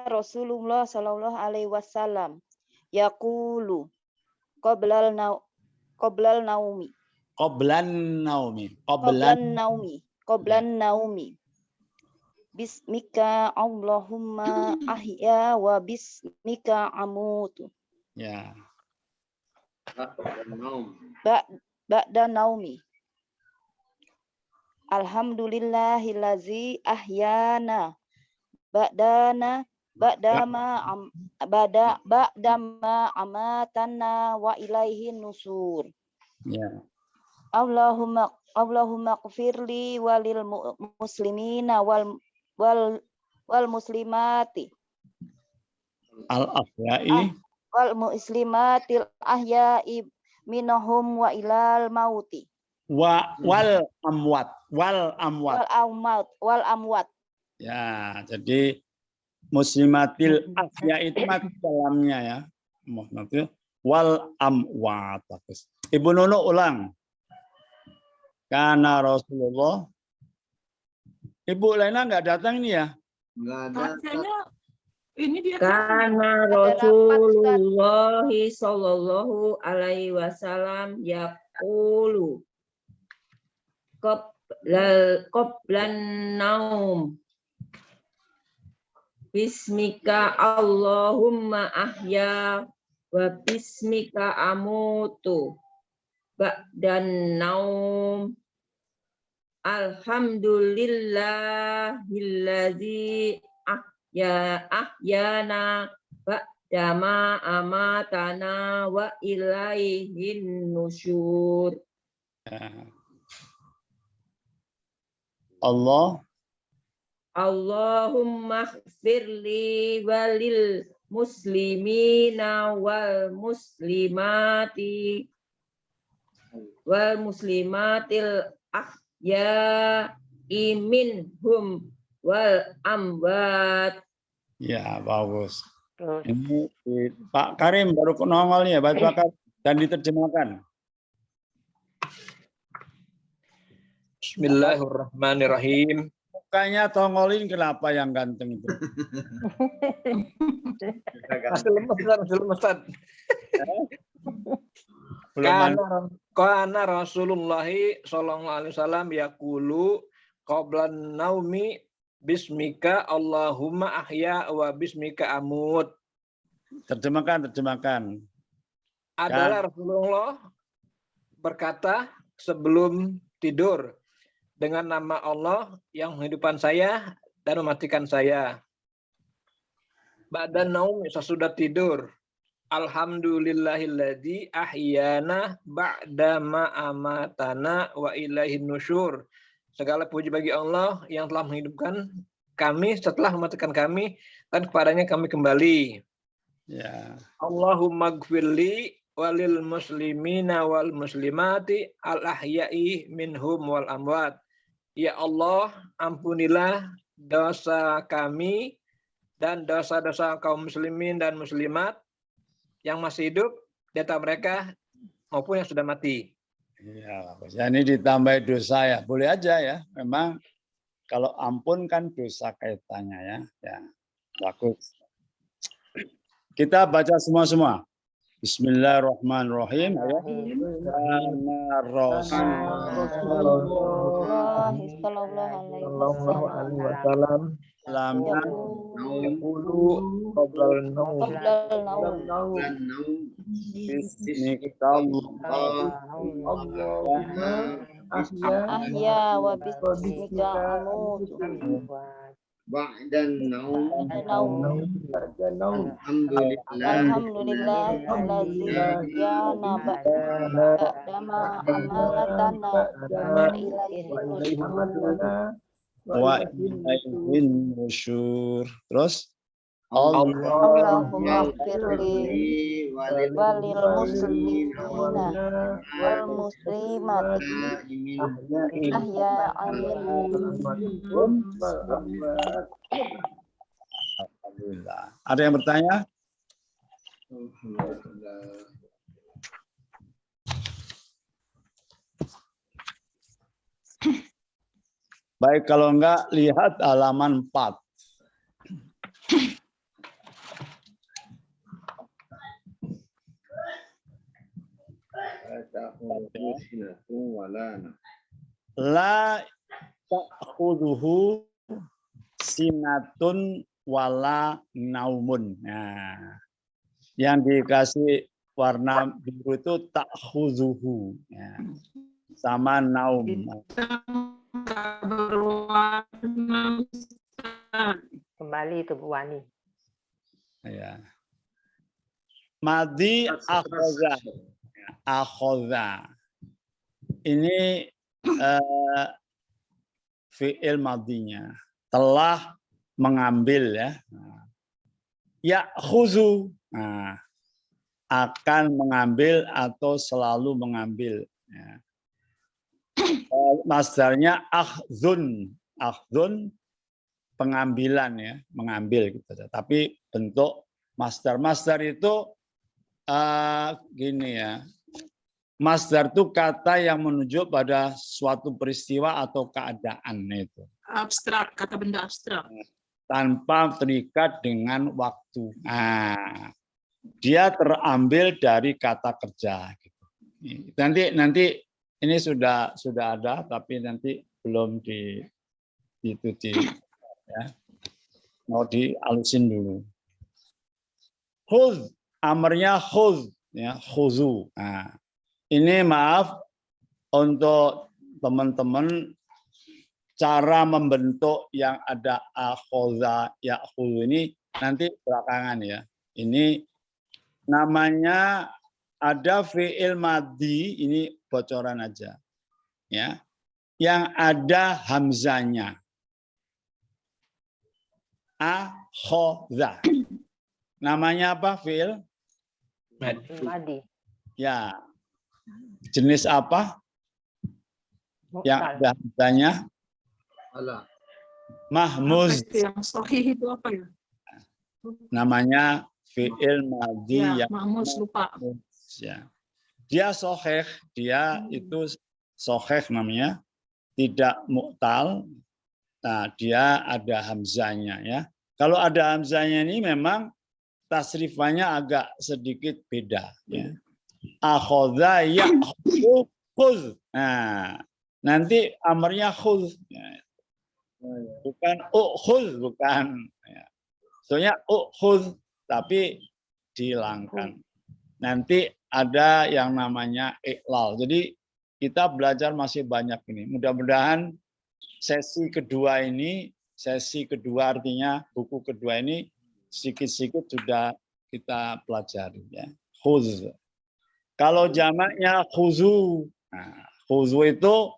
Rasulullah Shallallahu Alaihi Wasallam yaqulu qoblal naumi bismika Allahumma ahya wa bismika amutu ya. Ba'da naumi alhamdulillahillazi ahyana ba'dama amatana wa ilaihin nusur. Ya. Allahumma qfirli walil muslimina wal muslimati Al-ahya'i wal muslimatil ahya'i minhum wa ilal mauti wal amwat. wal amwat. Ya, jadi muslimatil ahya itu mati dalamnya ya. Muslimatil wal amwat. Ibu Nunu ulang. Karena Rasulullah. Ibu Lena nggak datang ini ya? Nggak ada. Kayaknya ini dia. Karena Rasulullah Shallallahu Alaihi Wasallam yaqulu qoblan naum bismika Allahumma ahya wa bismika amutu ba'dan naum alhamdulillahillazi ahyana ba'dama amatana wa ilaihin nusyur. Allahumma firli walil muslimina wal muslimatil ahya'i minhum wal amwat. Ya, bagus. Ini Pak Karim baru nongol ya, baca dan diterjemahkan. Bismillahirrahmanirrahim. Mukanya tongolin kenapa yang ganteng itu? Masih lemes. Karena Rasulullah Shallallahu Alaihi Wasallam yaqulu qablan naumi bismika Allahumma ahya wa bismika amut. Terjemahkan. Adalah Rasulullah berkata sebelum tidur dengan nama Allah yang menghidupkan saya dan mematikan saya. Ba'da naum, sesudah tidur. Alhamdulillahilladzi ahyana ba'da ma amatana wa ilaihin nusyur. Segala puji bagi Allah yang telah menghidupkan kami setelah mematikan kami dan kepadanya kami kembali. Ya. Allahumma gfirli walil muslimina wal muslimati al ahya'i minhum wal amwat. Ya Allah, ampunilah dosa kami dan dosa-dosa kaum muslimin dan muslimat yang masih hidup di antara mereka maupun yang sudah mati. Ya, ini ditambah dosa ya. Boleh aja ya. Memang kalau ampun kan dosa kaitannya ya. Ya, bagus. Kita baca semua-semua. Bismillahirrahmanirrahim. Ayo. Rasulullah sallallahu alaihi wasallam Lama yaqulu qabla an-nawm. Ahya wa bismika amutu. Ba'dan naum. Alhamdulillah allazi jana ba'dama amanatana Wa ilaihin nusyur. Terus Allahumma firli walil muslimina wal muslimati ahya Alhamdulillah. Ada yang bertanya? Baik, kalau enggak lihat halaman 4. La ta'khudhuhu sinatun wala naumun. Nah, yang dikasih warna biru itu ta'khudhuhu. Ya. Sama naum. Kembali itu Bu Wani. Ya. Madi akhadha. Akhadha. Ini fi'il madinya. Telah mengambil ya. Ya'khuzu. Nah, akan mengambil atau selalu mengambil. Ya. Masdarnya akhdhun. Akhdhun pengambilan ya, mengambil gitu. Tapi bentuk masdar itu gini ya. Masdar itu kata yang menunjuk pada suatu peristiwa atau keadaan itu. Abstrak, kata benda abstrak. Tanpa terikat dengan waktu. Nah, dia terambil dari kata kerja. Gitu. Nanti ini sudah ada, tapi nanti belum ya. Mau dialusin dulu. Khudz, amarnya khudz, ya, khuzu. Nah, ini maaf untuk teman-teman cara membentuk yang ada akhadha, ya'khudhu ini nanti belakangan ya. Ini namanya ada fi'il madhi, ini bocoran aja. Ya. Yang ada hamzanya. Akhadha. Namanya apa fi'il? Madi. Ya. Jenis apa? Yang ada hamzanya? Mahmuz. Yang sahih itu apa ya? Namanya fi'il madhi Ya, yang mahmuz, lupa. Ya. Dia sahih, dia itu sahih namanya, tidak mu'tal. Nah, dia ada hamzanya ya. Kalau ada hamzanya ini memang tasrifannya agak sedikit beda ya. Akhadha ya'khudhu khudz. Nah, nanti amarnya khudz. Bukan ukhudz, bukan. Soalnya ukhudz tapi dihilangkan. Nanti ada yang namanya iqlal. Jadi kita belajar masih banyak ini. Mudah-mudahan sesi kedua artinya buku kedua ini sedikit-sedikit sudah kita pelajari ya. Khuz. Kalau jamaknya khuzu. Nah, khuzu itu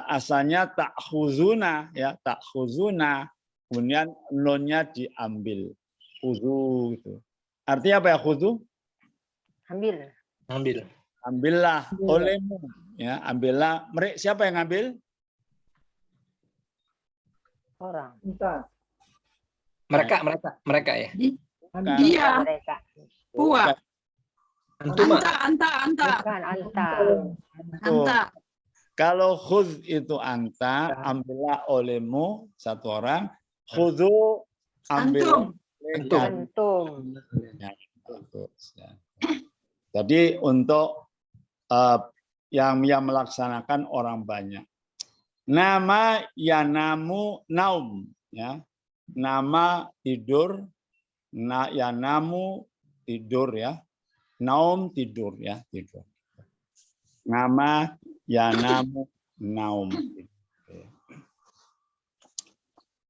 asalnya ta'khuzuna ya, ta'khuzuna. Kemudian nunnya diambil. Khuzu itu. Artinya apa ya khuzu? Ambil. Ambillah olehmu ya, ambillah. Siapa yang ambil? Orang. Entah. Mereka ya. Dia. Mereka. Buah. Antuma. Anta. Bukan anta. Anta. Kalau khudz itu anta, ambillah olehmu satu orang. Khudzu ambil Antum. Ya, bagus, ya. Jadi untuk yang melaksanakan orang banyak. Nama yanamu naum, ya. Nama tidur, yanamu tidur, ya. Naum tidur, ya, tidur. Nama yanamu naum.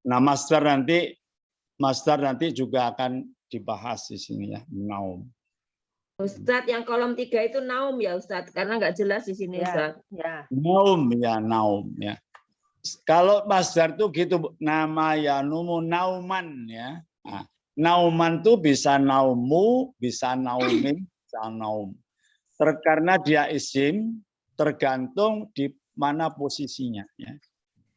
Nah, master nanti juga akan dibahas di sini, ya, naum. Ustadz, yang kolom 3 itu naum ya Ustadz, karena nggak jelas di sini Ustadz. Ya. Naum, ya, naum, ya. Kalau masdar itu gitu, nama yanumu nauman, ya. Nah, nauman itu bisa naumu, bisa naumin, bisa naum. Karena dia isim, tergantung di mana posisinya, ya.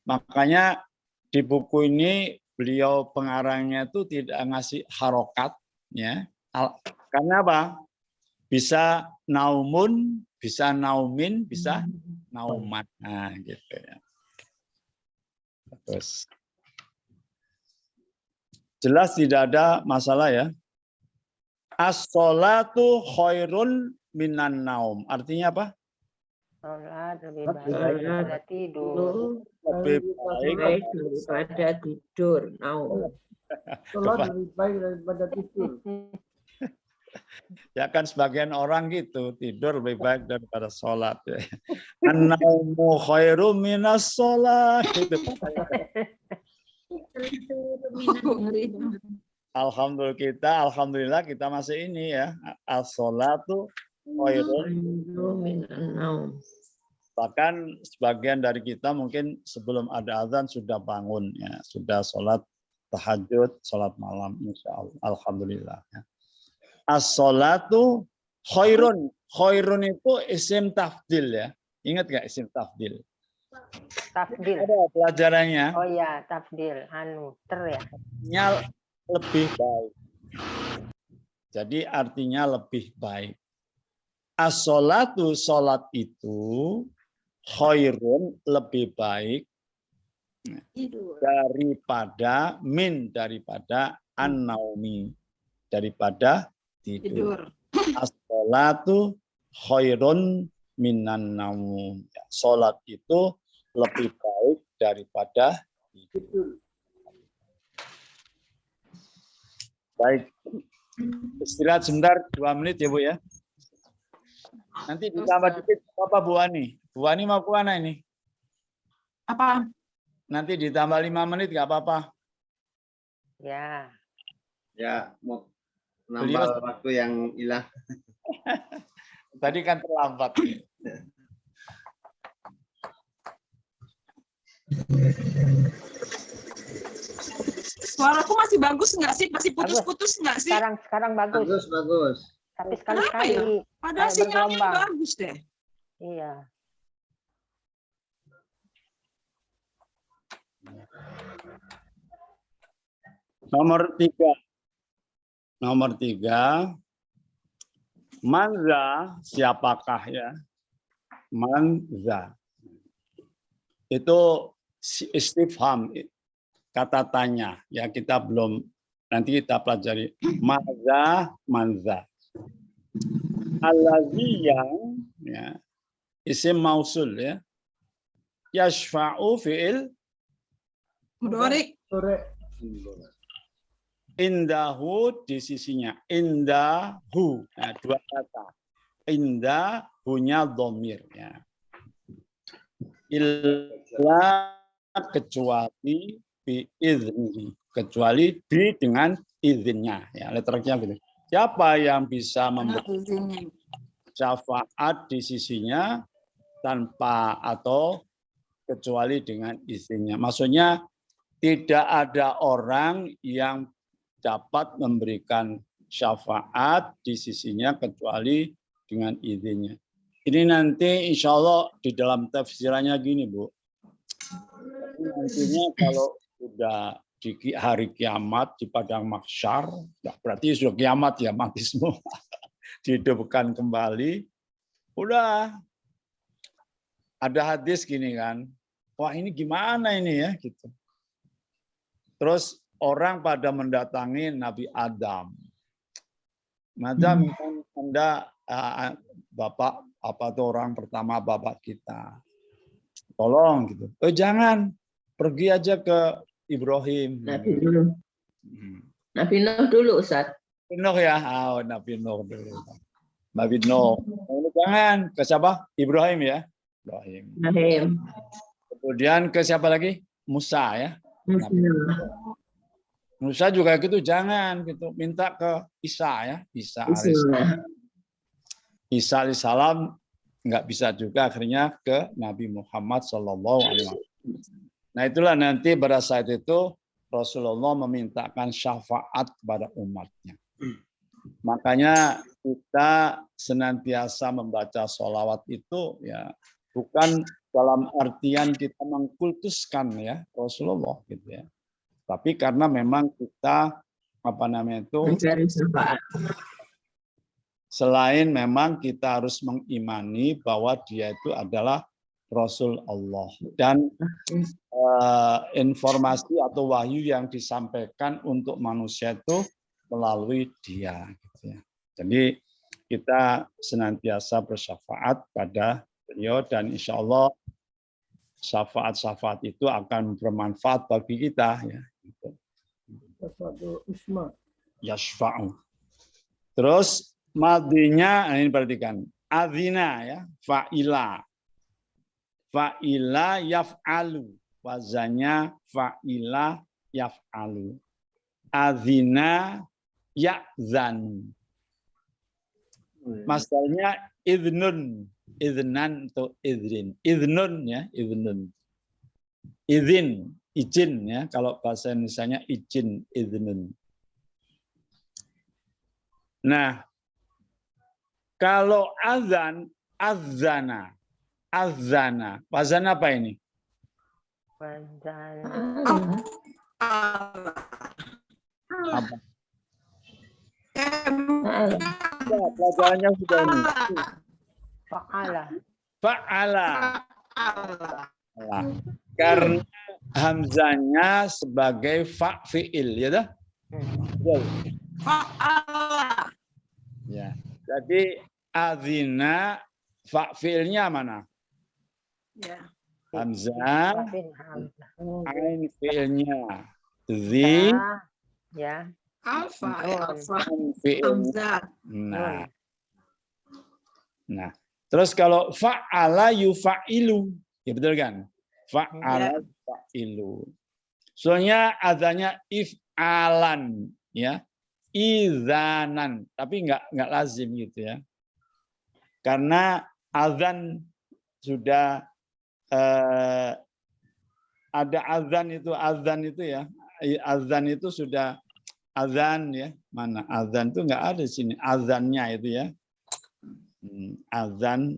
Makanya di buku ini beliau pengarangnya itu tidak ngasih harokat, ya. Karena apa? Bisa naumun, bisa naumin, bisa nauman. Nah, gitu, ya. Terus jelas tidak ada masalah, ya. As-sholatu khairun minan naum. Artinya apa? Sholat lebih baik daripada tidur. Lebih baik daripada tidur. Naum. Sholat lebih baik daripada tidur. Ya kan sebagian orang gitu, tidur lebih baik daripada sholat. An-naumu khairu minas sholat. Gitu. Alhamdulillah kita masih ini, ya. As-sholatu khairun minan naum. Bahkan sebagian dari kita mungkin sebelum ada azan sudah bangun, ya, sudah sholat tahajud, sholat malam, insya Allah. Alhamdulillah. Ya. As-sholatu khairun. Khairun itu isim tafdil, ya. Ingat nggak isim tafdil? Tafdil. Ada pelajarannya. Oh ya, tafdil. Ya. Lebih baik. Jadi artinya lebih baik. As-sholatu, sholat itu khairun, lebih baik daripada daripada an-naumi, daripada tidur. As-sholatu khairun minan naum. Sholat itu lebih baik daripada tidur. Baik, istirahat sebentar 2 menit, ya Bu, ya. Nanti ditambah dikit apa Bu Ani? Bu Ani mau ke mana ini? Apa? Nanti ditambah 5 menit nggak apa-apa. Ya. Ya, mau nambah waktu yang hilang. Tadi kan terlambat. Suaraku masih bagus nggak sih? Masih putus-putus nggak sih? Sekarang bagus. Bagus. Tapi sekali-kali. Ya? Padahal sinyalnya bagus deh. Iya. Nomor 3. Manza, siapakah, ya? Manza. Itu istifham, kata tanya. Ya, kita belum, nanti kita pelajari. Manza. Allazi yang, ya, isim mausul, ya. Yashfa'u fi'il mudhari. Indahu, di sisinya. Indahu. Nah, 2 kata. Indahunya dhamir, ya. Illa, kecuali biizni, kecuali bi dengan izinnya, ya. Letternya gitu. Siapa yang bisa memberi syafaat di sisinya tanpa atau kecuali dengan izinnya. Maksudnya tidak ada orang yang dapat memberikan syafaat di sisinya kecuali dengan izinnya. Ini nanti insya Allah di dalam tafsirannya gini, Bu. Nantinya kalau sudah di hari kiamat di padang mahsyar, ya berarti sudah kiamat, ya, mati semua, dihidupkan kembali. Udah ada hadis gini kan, wah ini gimana ini, ya, gitu. Terus orang pada mendatangi Nabi Adam. Madam, Anda bapak apa tuh orang pertama bapak kita. Tolong gitu. Jangan, pergi aja ke Ibrahim. Nabi Nuh. Nabi Nuh dulu, Ustaz. Nabi Nuh ya, Nabi Nuh dulu. Nabi Nuh. Jangan ke siapa? Ibrahim ya. Ibrahim. Kemudian ke siapa lagi? Musa ya. Musa juga gitu, jangan gitu. Minta ke Isa ya. Isa alaihissalam nggak bisa juga, akhirnya ke Nabi Muhammad SAW. Nah itulah nanti pada saat itu Rasulullah memintakan syafaat kepada umatnya. Makanya kita senantiasa membaca sholawat itu ya bukan dalam artian kita mengkultuskan ya Rasulullah gitu ya. Tapi karena memang kita mencari syafaat. Selain memang kita harus mengimani bahwa dia itu adalah Rasul Allah dan informasi atau wahyu yang disampaikan untuk manusia itu melalui dia. Gitu ya. Jadi kita senantiasa bersyafaat pada beliau dan insya Allah syafaat-syafaat itu akan bermanfaat bagi kita. Ya. Yashfa'u. Terus madinya, ini perhatikan, adzina ya, fa'ila. Fa'ila yaf'alu. Wazannya fa'ila yaf'alu. Adzina ya'zanu. Masdarnya idnun. Idnan atau idrin. Idnun ya, idnun. Izin, izin ya, kalau bahasa Indonesianya izin, idnun. Nah, kalau azan, azana. Azana. Azan apa ini? Apa? Ya, pelajarannya sudah ini. Fa'ala. Fa'ala. Karena hamzanya sebagai fi'il, ya dah? Fa'ala. Ya. Jadi adzina fi'ilnya mana? Ya. Hamzah. Ain fi'ilnya. Zi. Ya. Alfa. Hamzah. Nah. Terus kalau fa'ala yufa'ilu. Ya betul kan? Fa'ala yufa'ilu. Soalnya adanya if'alan. Ya. Izanan. Tapi enggak lazim gitu ya. Karena azan sudah ada azan itu ya. Azan itu sudah azan ya. Mana? Azan itu enggak ada di sini. Azannya itu ya. Azan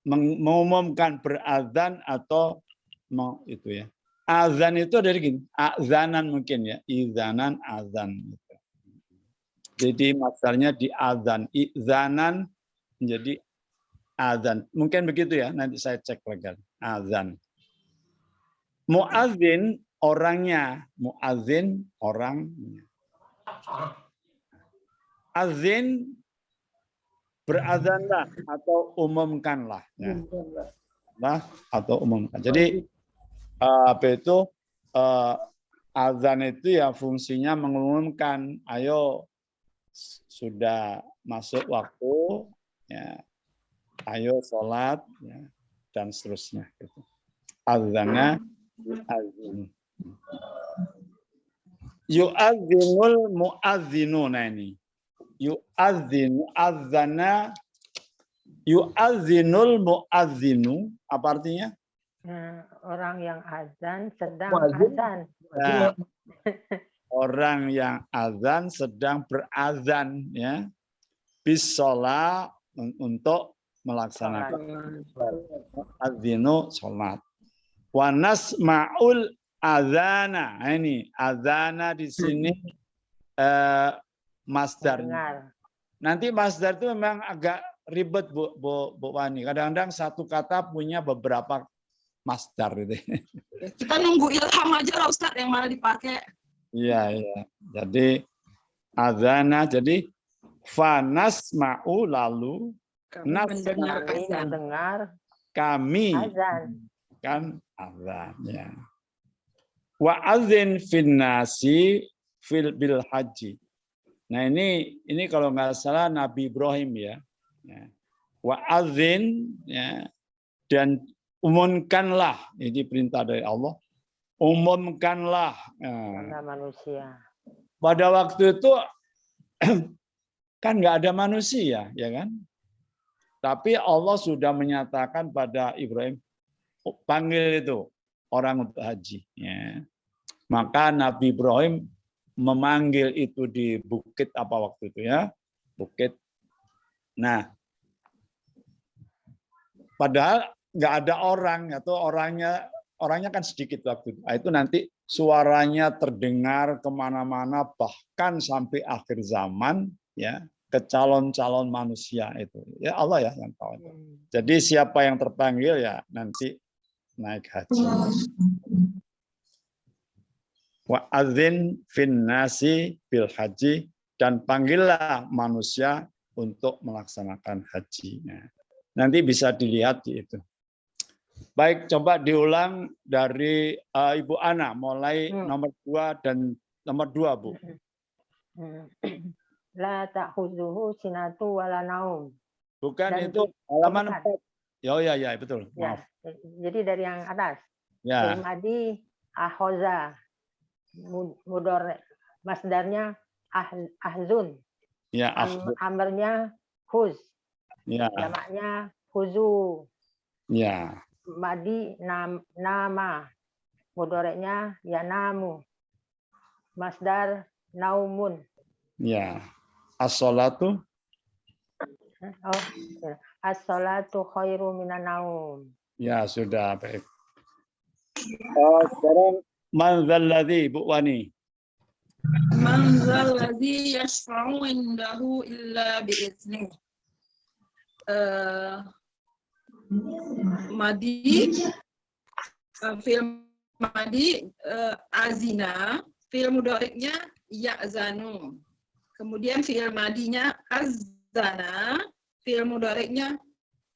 mengumumkan berazan atau itu ya. Azan itu dari gini, azanan mungkin ya, izanan azan. Jadi masdarnya di azan, izanan menjadi azan. Mungkin begitu ya, nanti saya cek lagi. Azan. Muazzin orangnya, muazzin orangnya. Azin berazanlah atau umumkanlah. Ya. Atau umumkan. Jadi apa itu azan itu ya fungsinya mengumumkan, ayo sudah masuk waktu, ya, ayo sholat, ya, dan seterusnya. Gitu. Azannya yu'adzin. Yu'adzinul mu'adzinuna ini. Yu'adzinu azana yu'adzinul mu'adzinu apa artinya? Orang yang azan sedang azan. Nah, orang yang azan sedang berazan ya. Bisola untuk melaksanakan adzinu sholat. Wa nasma'ul azana. Ini azana di sini masdarnya. Nanti masdar itu memang agak ribet Bu Wani. Kadang-kadang satu kata punya beberapa masdar itu. Kita nunggu ilham aja lah Ustadz yang mana dipakai. Iya, iya. Jadi adzana, jadi fanas ma'u lalu nas Mendengar Kami azan. mendengar kami azan. kan azan ya. Wa adzin finnasi bil haji. Nah ini kalau nggak salah Nabi Ibrahim ya. Wa adzin ya, dan umumkanlah, ini perintah dari Allah. Umumkanlah. Karena manusia. Pada waktu itu kan nggak ada manusia, ya kan? Tapi Allah sudah menyatakan pada Ibrahim, panggil itu orang untuk haji. Ya. Maka Nabi Ibrahim memanggil itu di bukit apa waktu itu ya, bukit. Nah, padahal nggak ada orang atau orangnya kan sedikit waktu itu. Itu nanti suaranya terdengar kemana-mana bahkan sampai akhir zaman ya ke calon-calon manusia itu. Ya Allah ya yang tahu itu. Jadi siapa yang terpanggil ya nanti naik haji. Wa adzin fin nasi bil haji, dan panggillah manusia untuk melaksanakan hajinya. Nanti bisa dilihat di itu. Baik, coba diulang dari Ibu Ana, mulai nomor 2 dan nomor 2, Bu. La ta'khuzuhu sinatu wala naum. Bukan Dan itu halaman 4. Oh ya, betul. Ya, Maaf. jadi dari yang atas. Ya. Madi ahoza. Mudor masdarnya ahzun. Ya, Amarnya huz. Ya. Jamaknya huzu. Ya. Madi nama. Mudoreknya yanamu. Masdar naumun. Ya. As-sholatu. Oh, as-sholatu khairu minan naum. Ya, sudah baik. Sekarang man dzalladzi, Bu Wani. Man dzalladzi yashfa'u indahu illa bi'idznih. Madi film madi azina, film mudhari'nya ya'zanu. Kemudian film madinya azana, film mudhari'nya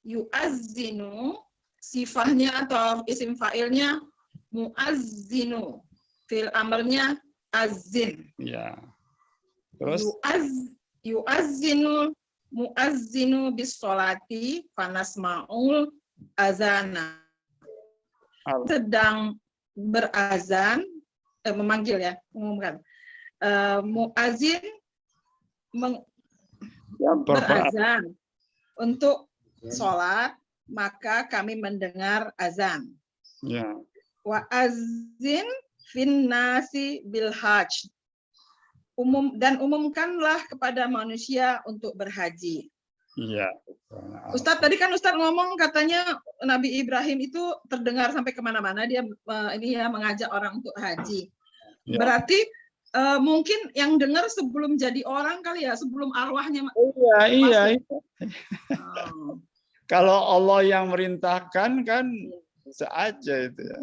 yu'azzinu, sifahnya atau isim fa'ilnya mu'azzinu, fil amarnya azin. Ya. Terus yu'azzinu mu'azzinu bis sholati fanasma'ul azana. Sedang berazan, memanggil ya, mengumumkan. Mu'azzin berazan untuk sholat, maka kami mendengar azan. Ya. Wa azin fin nasi bil hajj. Umumkanlah kepada manusia untuk berhaji. Iya. Ustadz, tadi kan Ustadz ngomong katanya Nabi Ibrahim itu terdengar sampai kemana-mana, dia ini ya mengajak orang untuk haji. Ya. Berarti mungkin yang dengar sebelum jadi orang kali ya, sebelum arwahnya. Iya. Kalau Allah yang merintahkan kan bisa aja itu ya.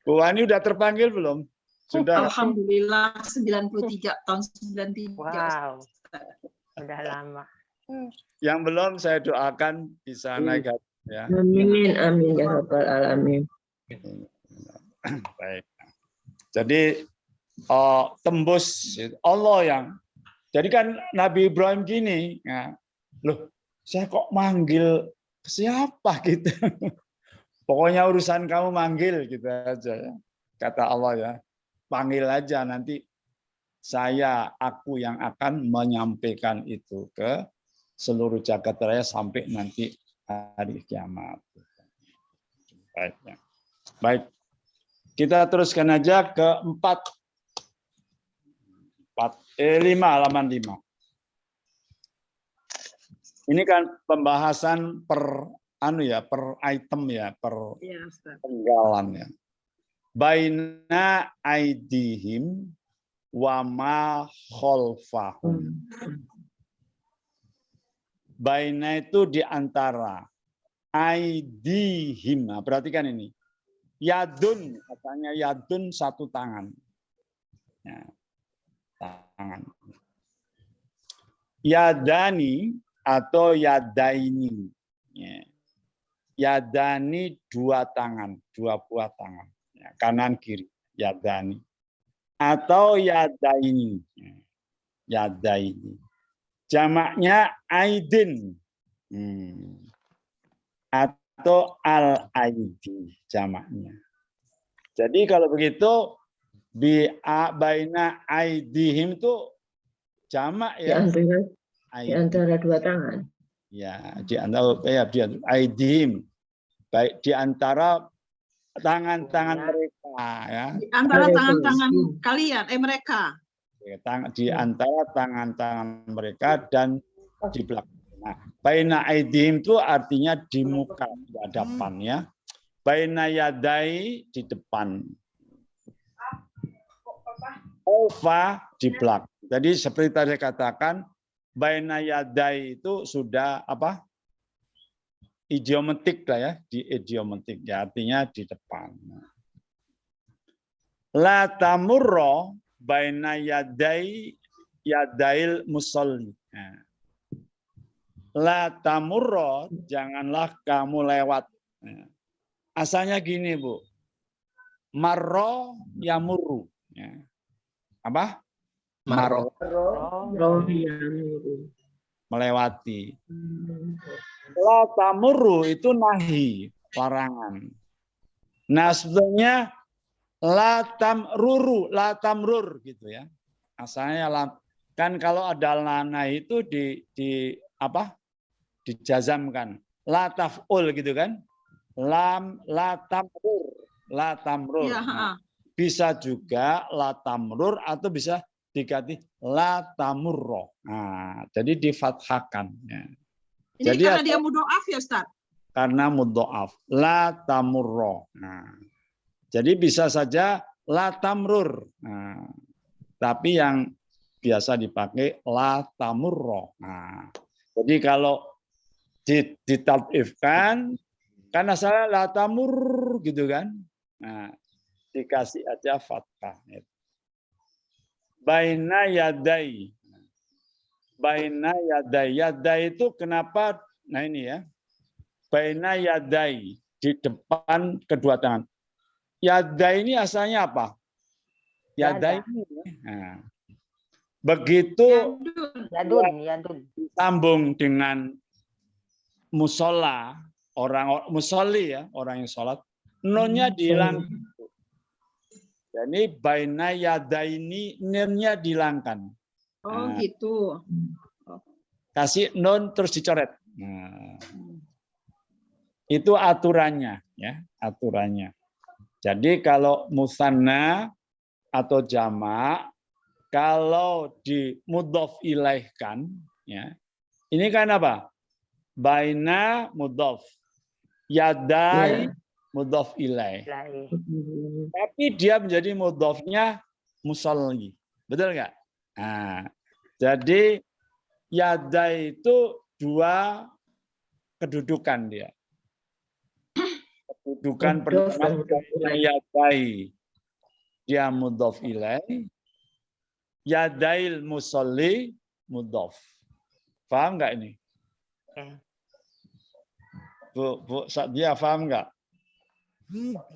Bu Wani udah terpanggil belum? Sudah. Alhamdulillah 93 tahun 93. Wow. Sudah lama. Yang belum saya doakan bisa naik haji ya. Amin, amin ya rabbal alamin. Baik. Jadi tembus Allah yang. Jadi kan Nabi Ibrahim gini, ya, loh, saya kok manggil siapa gitu. Pokoknya urusan kamu manggil gitu aja ya. Kata Allah ya. Panggil aja, nanti aku yang akan menyampaikan itu ke seluruh jagat raya sampai nanti hari kiamat. Baik. Baik. Kita teruskan aja ke 5 halaman 5. Ini kan pembahasan per item ya, per penggalan ya. Baina aidihim wa ma khalfahum. Baina itu di antara aidihim. Nah, perhatikan ini. Yadun, katanya yadun satu tangan. Ya, tangan. Yadani atau yadaini. Ya. Yadani dua tangan, dua buah tangan. Ya, kanan kiri, yadani. Atau yadaini. Ya. Yadaini. Jamaknya aidin. Atau al-aidi jamaknya. Jadi kalau begitu baina aidihim itu jamak ya. Di antara dua tangan. Ya, di antara aidihim. Baik di antara tangan-tangan mereka ya. Di antara tangan-tangan kalian mereka. Di antara tangan-tangan mereka dan di belakang. Nah, baina aidihim itu artinya di muka, di hadapan ya. Baina yadai di depan. Ofa di belakang. Jadi seperti tadi katakan, baina yadai itu sudah apa? Idiomatik lah ya, di idiomatik ya, artinya di depan. La tamurro baina yadail musolli. Nah. La tamurro, janganlah kamu lewat. Nah. Asalnya gini Bu, marro yamurru. Ya. Apa? Marro. Melewati. La tamurru itu nahi, larangan. Nah sebetulnya la tamruru, la tamrur gitu ya. Asalnya kan kalau ada lana itu di apa? Dijazamkan. La taf'ul gitu kan. La tamrur, la tamrur. Ya, nah, bisa juga la tamrur atau bisa diganti la tamurro. Nah, jadi difathahkan. Ya. Ini jadi karena dia mudhoaf ya Ustaz? Karena mudhoaf. La tamurro. Nah, jadi bisa saja la tamrur. Nah, tapi yang biasa dipakai la tamurro. Nah, jadi kalau ditat'ifkan, kan asalnya la tamur gitu kan. Nah, dikasih aja fathah. Baina yadai. Baina yadai. Yadai itu kenapa? Nah ini ya. Baina yadai. Di depan kedua tangan. Yadai ini asalnya apa? Yadai ini. Nah, begitu yadun. Sambung dengan musola. Orang musolli ya. Orang yang sholat. Nunnya dihilangkan. Jadi baina yadaini nirnya dihilangkan. Oh gitu. Kasih nun terus dicoret. Nah, itu aturannya ya, aturannya. Jadi kalau musanna atau jamak kalau di mudhof ilaihkan ya. Ini kan apa? Baina mudhof. Yadai mudhof ilaih. Tapi dia menjadi mudhofnya musolli. Betul nggak? Nah, jadi yadai itu dua kedudukan dia. Kedudukan pertama yadai. Dia mudhof ilaih. Yadail musolli mudhof. Paham nggak ini? Bu Sadia paham nggak?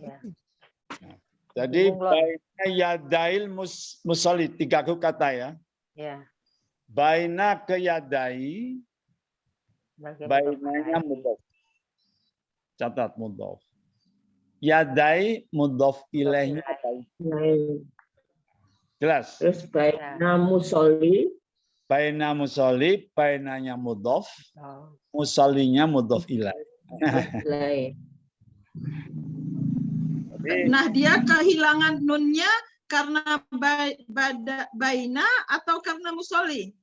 Ya. Jadi baina yadail musolli, 3 kata ya. Ya. Baina ke yadai, bainanya mudhof. Catat mudhof. Yadai mudhof ilaihnya jelas. Terus baina musolli. Baina musolli, bainanya mudhof, musollinya mudhof ilaih. Nah, dia kehilangan nunnya karena baina atau karena musolli?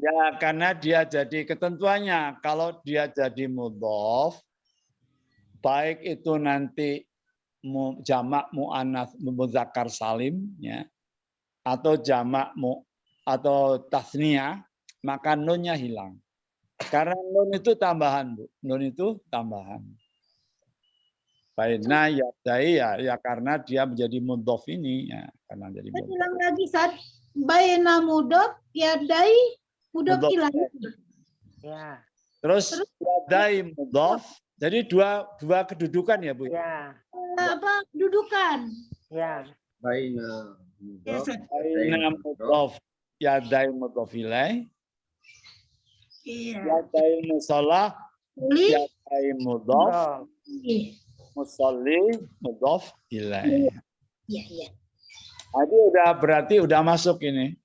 Ya, karena dia jadi ketentuannya. Kalau dia jadi mudhof, baik itu nanti jamak muannats mudzakkar salim, ya, atau jamak atau tasniyah, maka nunnya hilang. Karena nun itu tambahan, Bu. Nun itu tambahan. Baina yadai ya karena dia menjadi mudhof ini ya karena jadi Saya mudhof. bilang lagi saat baina mudhof yadai mudhof Mudhof ilaih. Ya. Terus yadai mudhof. Jadi dua kedudukan ya Bu. Ya. Apa dudukan? Ya. Baina mudhof, Baina mudhof yadai mudhof ilaih. Iya. Yadai musallah Li. yadai mudhof. Musalli mudhof ilaih. Iya, iya. Jadi berarti udah masuk ini.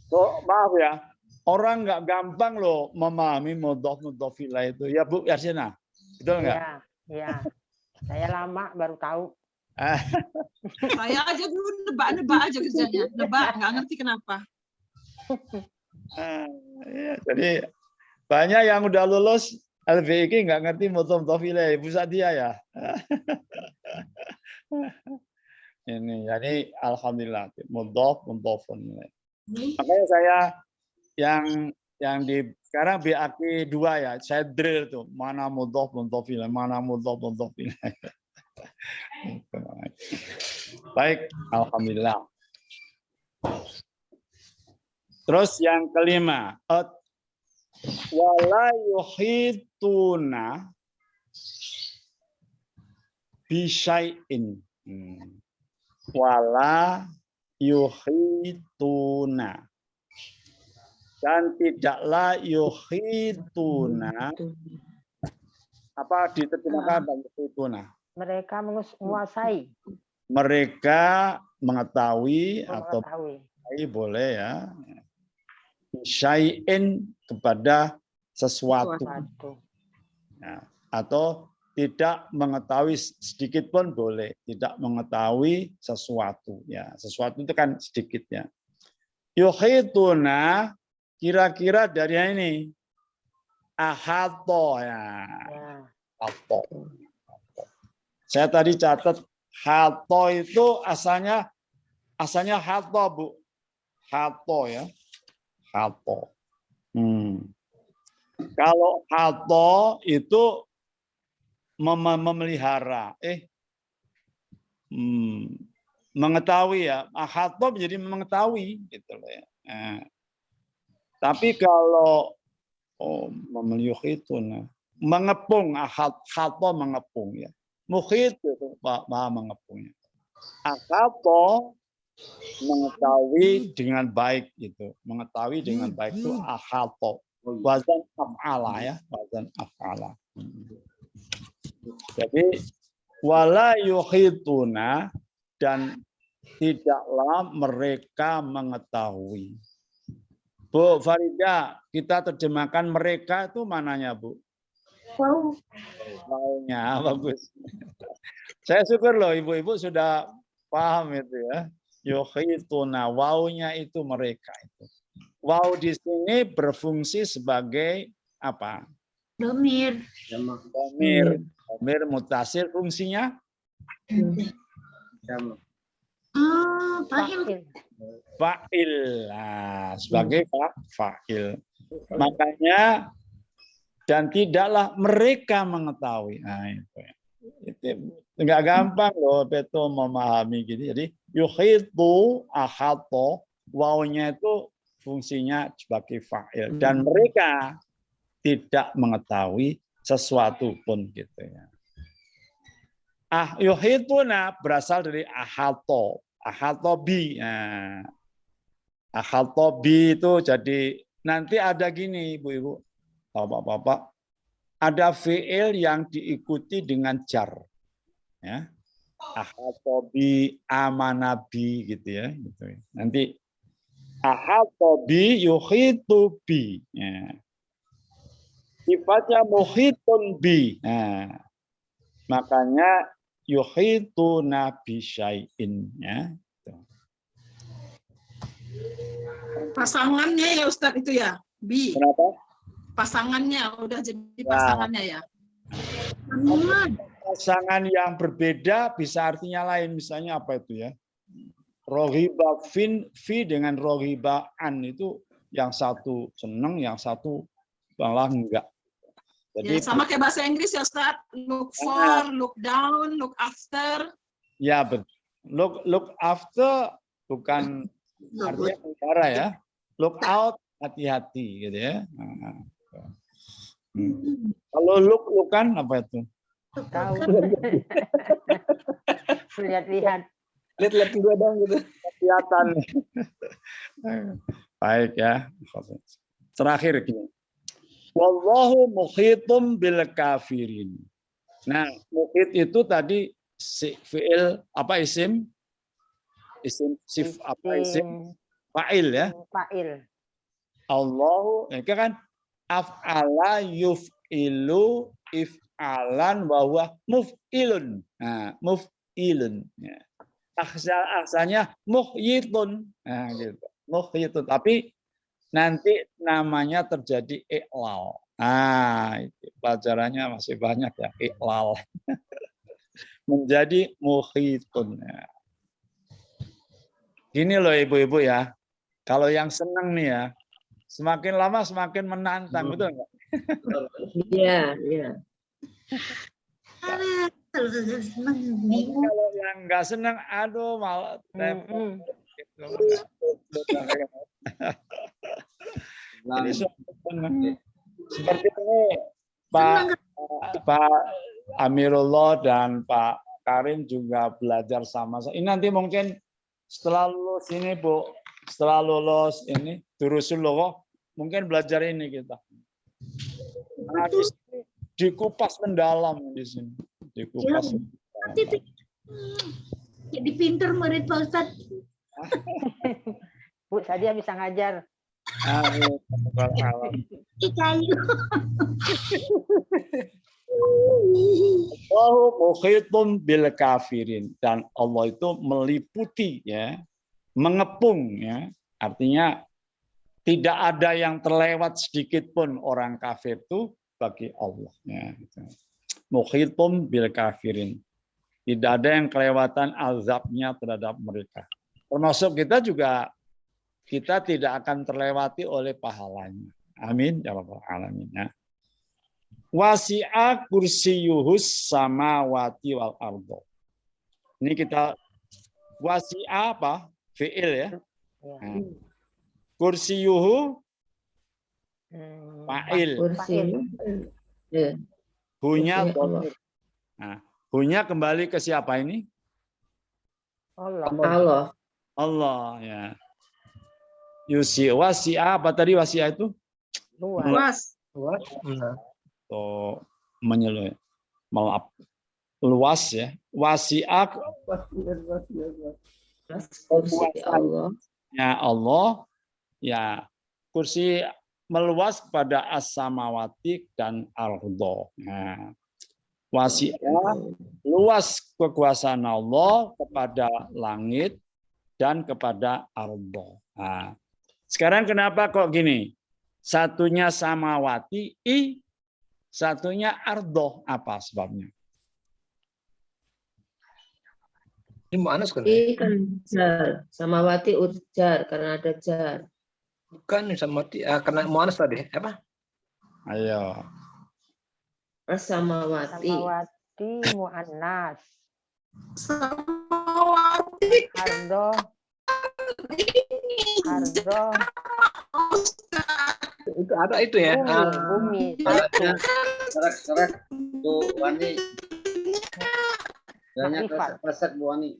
So, maaf ya, orang nggak gampang loh memahami mudhof ilaih itu. Ya Bu Yarsina, betul nggak? Ya. Ya. Saya lama baru tahu. Saya aja dulu nebak-nebak aja kerjanya. Nebak, nggak ngerti kenapa. Ya, jadi banyak yang udah lulus LVIK nggak ngerti mudhof ilaih. Bu Sadia ya. Ini jadi alhamdulillah mudhofun ilaih. Makanya saya yang di sekarang BAK 2 ya, saya drill tuh mana mudhof ilaih, mana mudhof ilaih. Baik, alhamdulillah. Terus yang kelima, wala yuhituna bisyai'in. Wala yuhituna. Dan tidaklah yuhituna. Apa diterjemahkan yuhituna? Mereka menguasai. Mereka mengetahui atau Mengetahui. boleh ya. Syai'in kepada sesuatu. Nah, atau tidak mengetahui sedikit pun boleh, tidak mengetahui sesuatu ya. Sesuatu itu kan sedikit ya. Yuhituna kira-kira dari ini ahato ya. Hato. Saya tadi catat hato itu asalnya hato Bu. Hato ya. Hato. Kalau hato itu memelihara, mengetahui ya. Hato menjadi mengetahui gitu loh ya. Tapi kalau memeliuhituna, mengepung, hato mengepung ya. Mukhit itu maha mengepungnya. Hato mengetahui dengan baik gitu. Mengetahui dengan baik itu ahato. Wazan af'ala ya, wazan af'ala. Jadi wala yuhituna dan tidaklah mereka mengetahui. Bu Farida, kita terjemahkan mereka itu mananya, Bu? Maunya bagus. Saya syukur loh ibu-ibu sudah paham itu ya. Yuhituna, wawunya itu mereka itu. Waw di sini berfungsi sebagai apa? Domir. Domir mutasir fungsinya? Fa'il. Fa'il. Nah, sebagai fa'il. Makanya dan tidaklah mereka mengetahui. Nah, itu enggak gampang loh betul memahami gitu. Jadi yuhitu ahato, wawunya itu fungsinya sebagai fa'il dan mereka tidak mengetahui sesuatu pun gitu ya. Yuhituna berasal dari ahato, ahato bi. Nah, ahato bi itu jadi nanti ada gini ibu-ibu, bapak-bapak, ada fi'il yang diikuti dengan jar. Ya. Ahato bi, amanabi gitu ya. Gitu. Nanti ahato bi, yuhitu bi. Ya. Sifatnya muhitun bi. Nah, makanya yuhitu nabi syai'in. Ya. Pasangannya ya Ustadz itu ya, bi. Kenapa? Pasangannya udah jadi pasangannya ya. Pasangan yang berbeda bisa artinya lain. Misalnya apa itu ya? Rohiba fi dengan rohiba an itu yang satu senang, yang satu malah enggak. Jadi Ya, sama kayak bahasa Inggris ya Ustaz. Look for, look down, look after. ya betul. Look after bukan artinya penjara ya. Look out, hati-hati gitu ya. Kalau look-lookan apa itu? Tahu. Lihat-lihat. Lihat-lihat juga dong gitu. Kelihatan. Baik ya. Terakhir gini. Wallahu muhitum bil kafirin. Nah, muhit itu tadi fi'il apa isim? Isim sif apa isim? Fa'il ya. Fa'il. Allahu ya kan af'ala yuf'ilu if'alan wa huwa muf'ilun. Nah, muf'ilun ya. Asalnya muhyitun. Nah, gitu. Muhyitun tapi nanti namanya terjadi iqlal. Nah, itu pelajarannya masih banyak ya, iqlal. Menjadi muhyitun. Ya. Gini loh ibu-ibu ya. Kalau yang senang nih ya, semakin lama semakin menantang, betul enggak? Iya, iya. Kalau kagak seneng bingung. Kalau yang enggak senang, aduh malah repot. Jadi seperti ini Pak Amirullah dan Pak Karim juga belajar sama. Ini nanti mungkin setelah lulus ini Bu, setelah lulus ini durusul loh, mungkin belajar ini kita. Nah, di sini dikupas mendalam di sini, dikupas. Nanti jadi pinter murid Pak Ustadz. Bu Sadia bisa ngajar. Kayu. Allahu muhitum bil kafirin, dan Allah itu meliputi ya, mengepung ya. Artinya tidak ada yang terlewat sedikit pun orang kafir itu bagi Allah ya. Muhitum bil kafirin. Tidak ada yang kelewatan azabnya terhadap mereka. Termasuk kita juga, kita tidak akan terlewati oleh pahalanya. Amin ya rabbal alamin ya. Wasi'a kursiyuhus samawati wal ardo. Ini kita wasi'a apa? Fi'il ya. Nah. Kursiyuhu fa'il. Hunya dhamir. Nah, hunya kembali ke siapa ini? Allah. Allah ya. Yusi wasi'a apa tadi wasi'a itu? Luas. Atau menyeluruh, melap, luas ya. Wasi'a Allah ya, kursi meluas kepada as-samawati dan ardo. Nah, wasi'a luas kekuasaan Allah kepada langit dan kepada ardo. Nah, sekarang kenapa kok gini? Satunya samawati, satunya ardo, apa sebabnya? Ini mu'anas kan? Kan jar, samawati urjar karena ada jar. Bukan samawati, karena mu'anas tadi apa? Ayo. Samawati. Samawati mu'annas. Samawati. Ardo. Ardo. Itu ada itu ya. Bumi. Serak-serak Bu Wani. Banyak resep Bu Wani.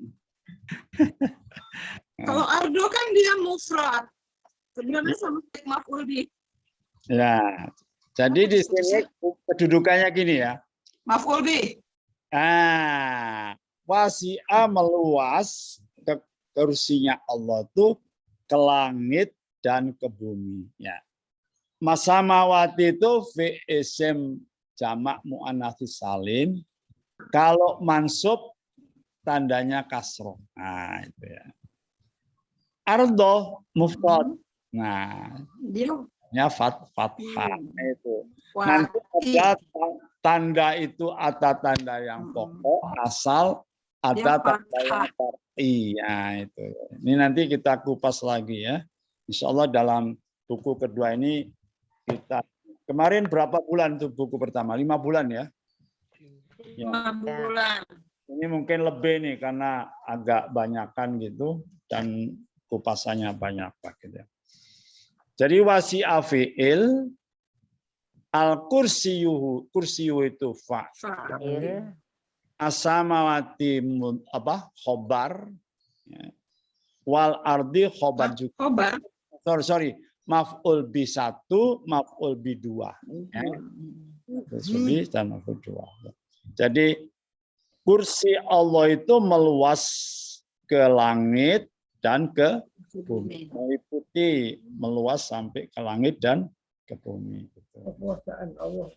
Kalau ardo kan dia mufrad. Sebenarnya sama kayak maf'ul bih. Ya. Jadi di sini kedudukannya gini ya. Maf'ul bih. Ah, wasi'a meluas ke kursinya Allah itu ke langit dan ke bumi ya. Masamawati itu fi isim jamak muannats salim. Kalau mansub tandanya kasroh. Nah, itu ya. Ardo mufrad. Nah, dia fathah itu. Nanti ada tanda itu, ada tanda yang pokok asal, ada tanda yang far'i. Ya, itu. Ini nanti kita kupas lagi ya. Insya Allah dalam buku kedua ini kita Kemarin berapa bulan tuh buku pertama? 5 bulan ya? 5 bulan. Ini mungkin lebih nih karena agak banyakan gitu dan kupasannya banyak gitu. Jadi wasi'a fi'il al-kursiyuhu, kursiyu itu Fa'il. asamawati khobar, wal ardi khobar juga. Khobar. Sorry, maf'ul bi 1, maf'ul bi 2. Ya. Maf'ul dan maf'ul 2. Jadi kursi Allah itu meluas ke langit dan ke bumi. Meliputi, meluas sampai ke langit dan ke bumi. Kekuasaan Allah.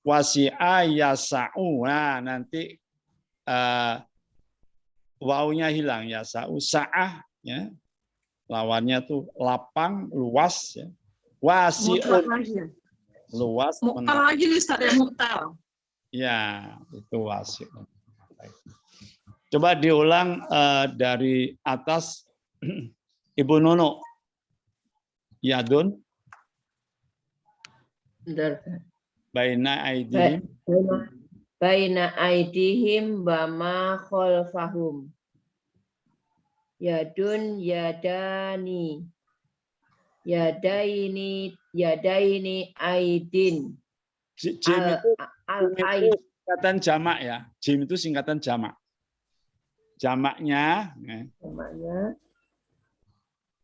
Wasi'a yasa'u. Nah, nanti wawunya hilang. Yasa'u sa'ah. Ya. Lawannya tuh lapang, luas. Ya. Wasi'un. Luas. Mu'tal lagi nih Ustaz ya, mu'tal. Ya, itu wasi'un. Coba diulang dari atas. Ibu Nono. Yadun. Baina aidihim. Baina aidihim wa ma khalfahum. Yadun yadani. Yadaini aidin. Jim itu singkatan jamak ya. Jim itu singkatan jamak. Jamaknya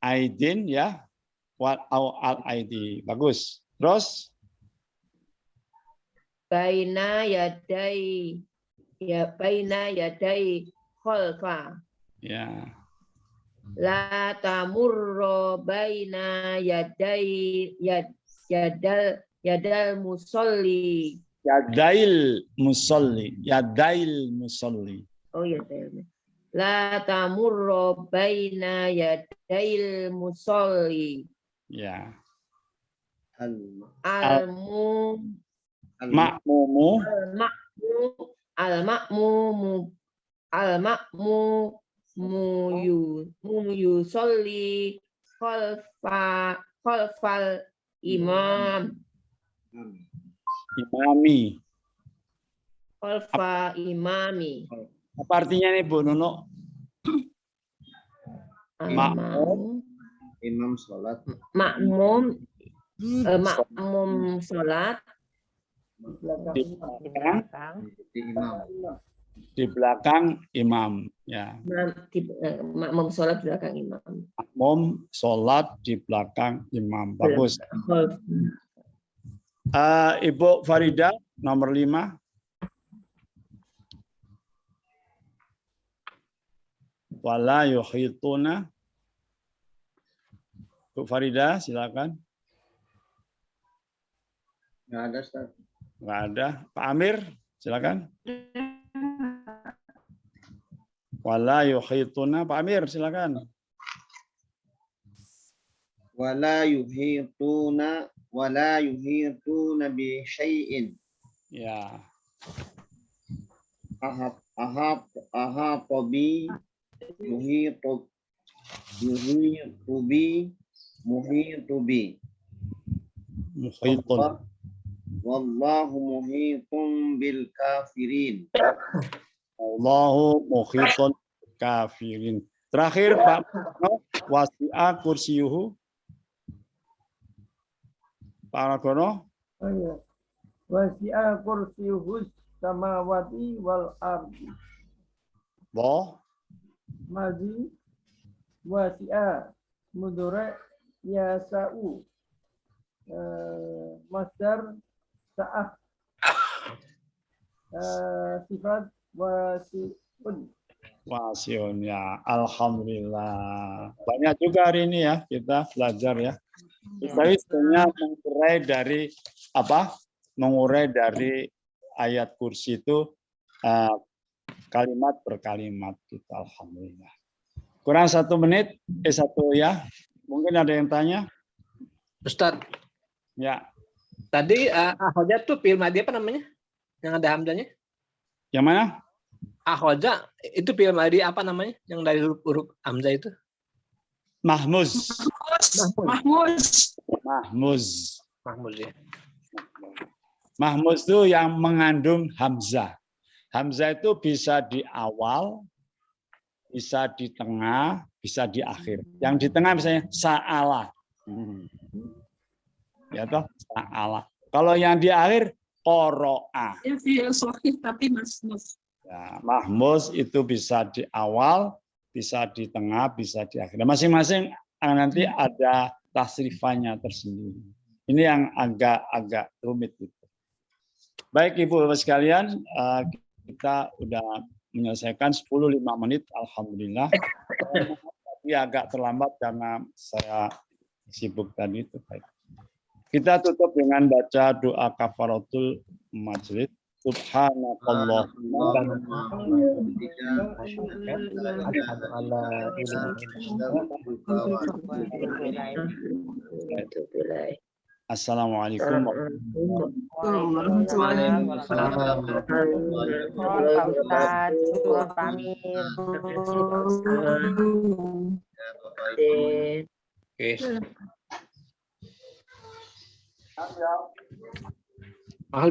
aidin ya. Wal al aidi. Bagus. Terus baina yadai khalfa. Ya. La tamurro baina yadal musolli. Yadail musolli. Oh ya, la tamurro baina yadail musolli. Ya. Al-ma'mumu yusolli khalfal imam. Imami. Khalfa imami. Apa artinya nih Bu Nono? Makmum. Imam sholat. Makmum sholat. Di belakang imam. Ya. Makmum sholat di belakang imam. Makmum sholat di belakang imam. Bagus. Ibu Farida nomor 5. Wala yuhituna. Bu Farida silakan. Nggak ada, Ustaz. Nggak ada. Pak Amir silakan. Wala yuhituna. Pak Amir silakan. Wala yuhituna bi syai'in. Ya. Ahatobi muhitubi. Muhitun. Wallahu muhitun bil kafirin. Allahu muhitun kafirin. Terakhir Pak wasi'a kursiyuhu. Pak Ragono. Oh iya. Wasi'a kursiyuhus samawati wal ardi. Bo. Mazi wasi'a mudhari yasa'u. Masdar sa'ah. Sifat wasi'un. Wasi'un ya. Alhamdulillah. Banyak juga hari ini ya kita belajar ya. Kita sebenarnya mengurai dari ayat kursi itu kalimat per kalimat kita. Alhamdulillah. Kurang 1 menit, 1 ya. Mungkin ada yang tanya? Ustadz. Ya. Tadi ahoja tuh fi'il madhi apa namanya? Yang ada hamzahnya? Yang mana? Ahoja itu fi'il madhi apa namanya? Yang dari huruf hamzah itu? Mahmuz. Mahmuz ya. Mahmuz itu yang mengandung hamzah. Hamzah itu bisa di awal, bisa di tengah, bisa di akhir. Yang di tengah misalnya sa'ala. Ya toh, sa'ala. Kalau yang di akhir qoro'a. Ya filsafih tapi Mas. Ya, mahmuz itu bisa di awal, bisa di tengah, bisa di akhir. Masing-masing nanti ada tasrifannya tersendiri. Ini yang agak rumit itu. Baik Ibu Bapak sekalian, kita udah menyelesaikan 10-5 menit, alhamdulillah. Tapi agak terlambat karena saya sibuk tadi itu. Baik. Kita tutup dengan baca doa kafaratul majlis. Subhanakallahumma Assalamualaikum Waalaikumsalam warahmatullahi wabarakatuh. Mahal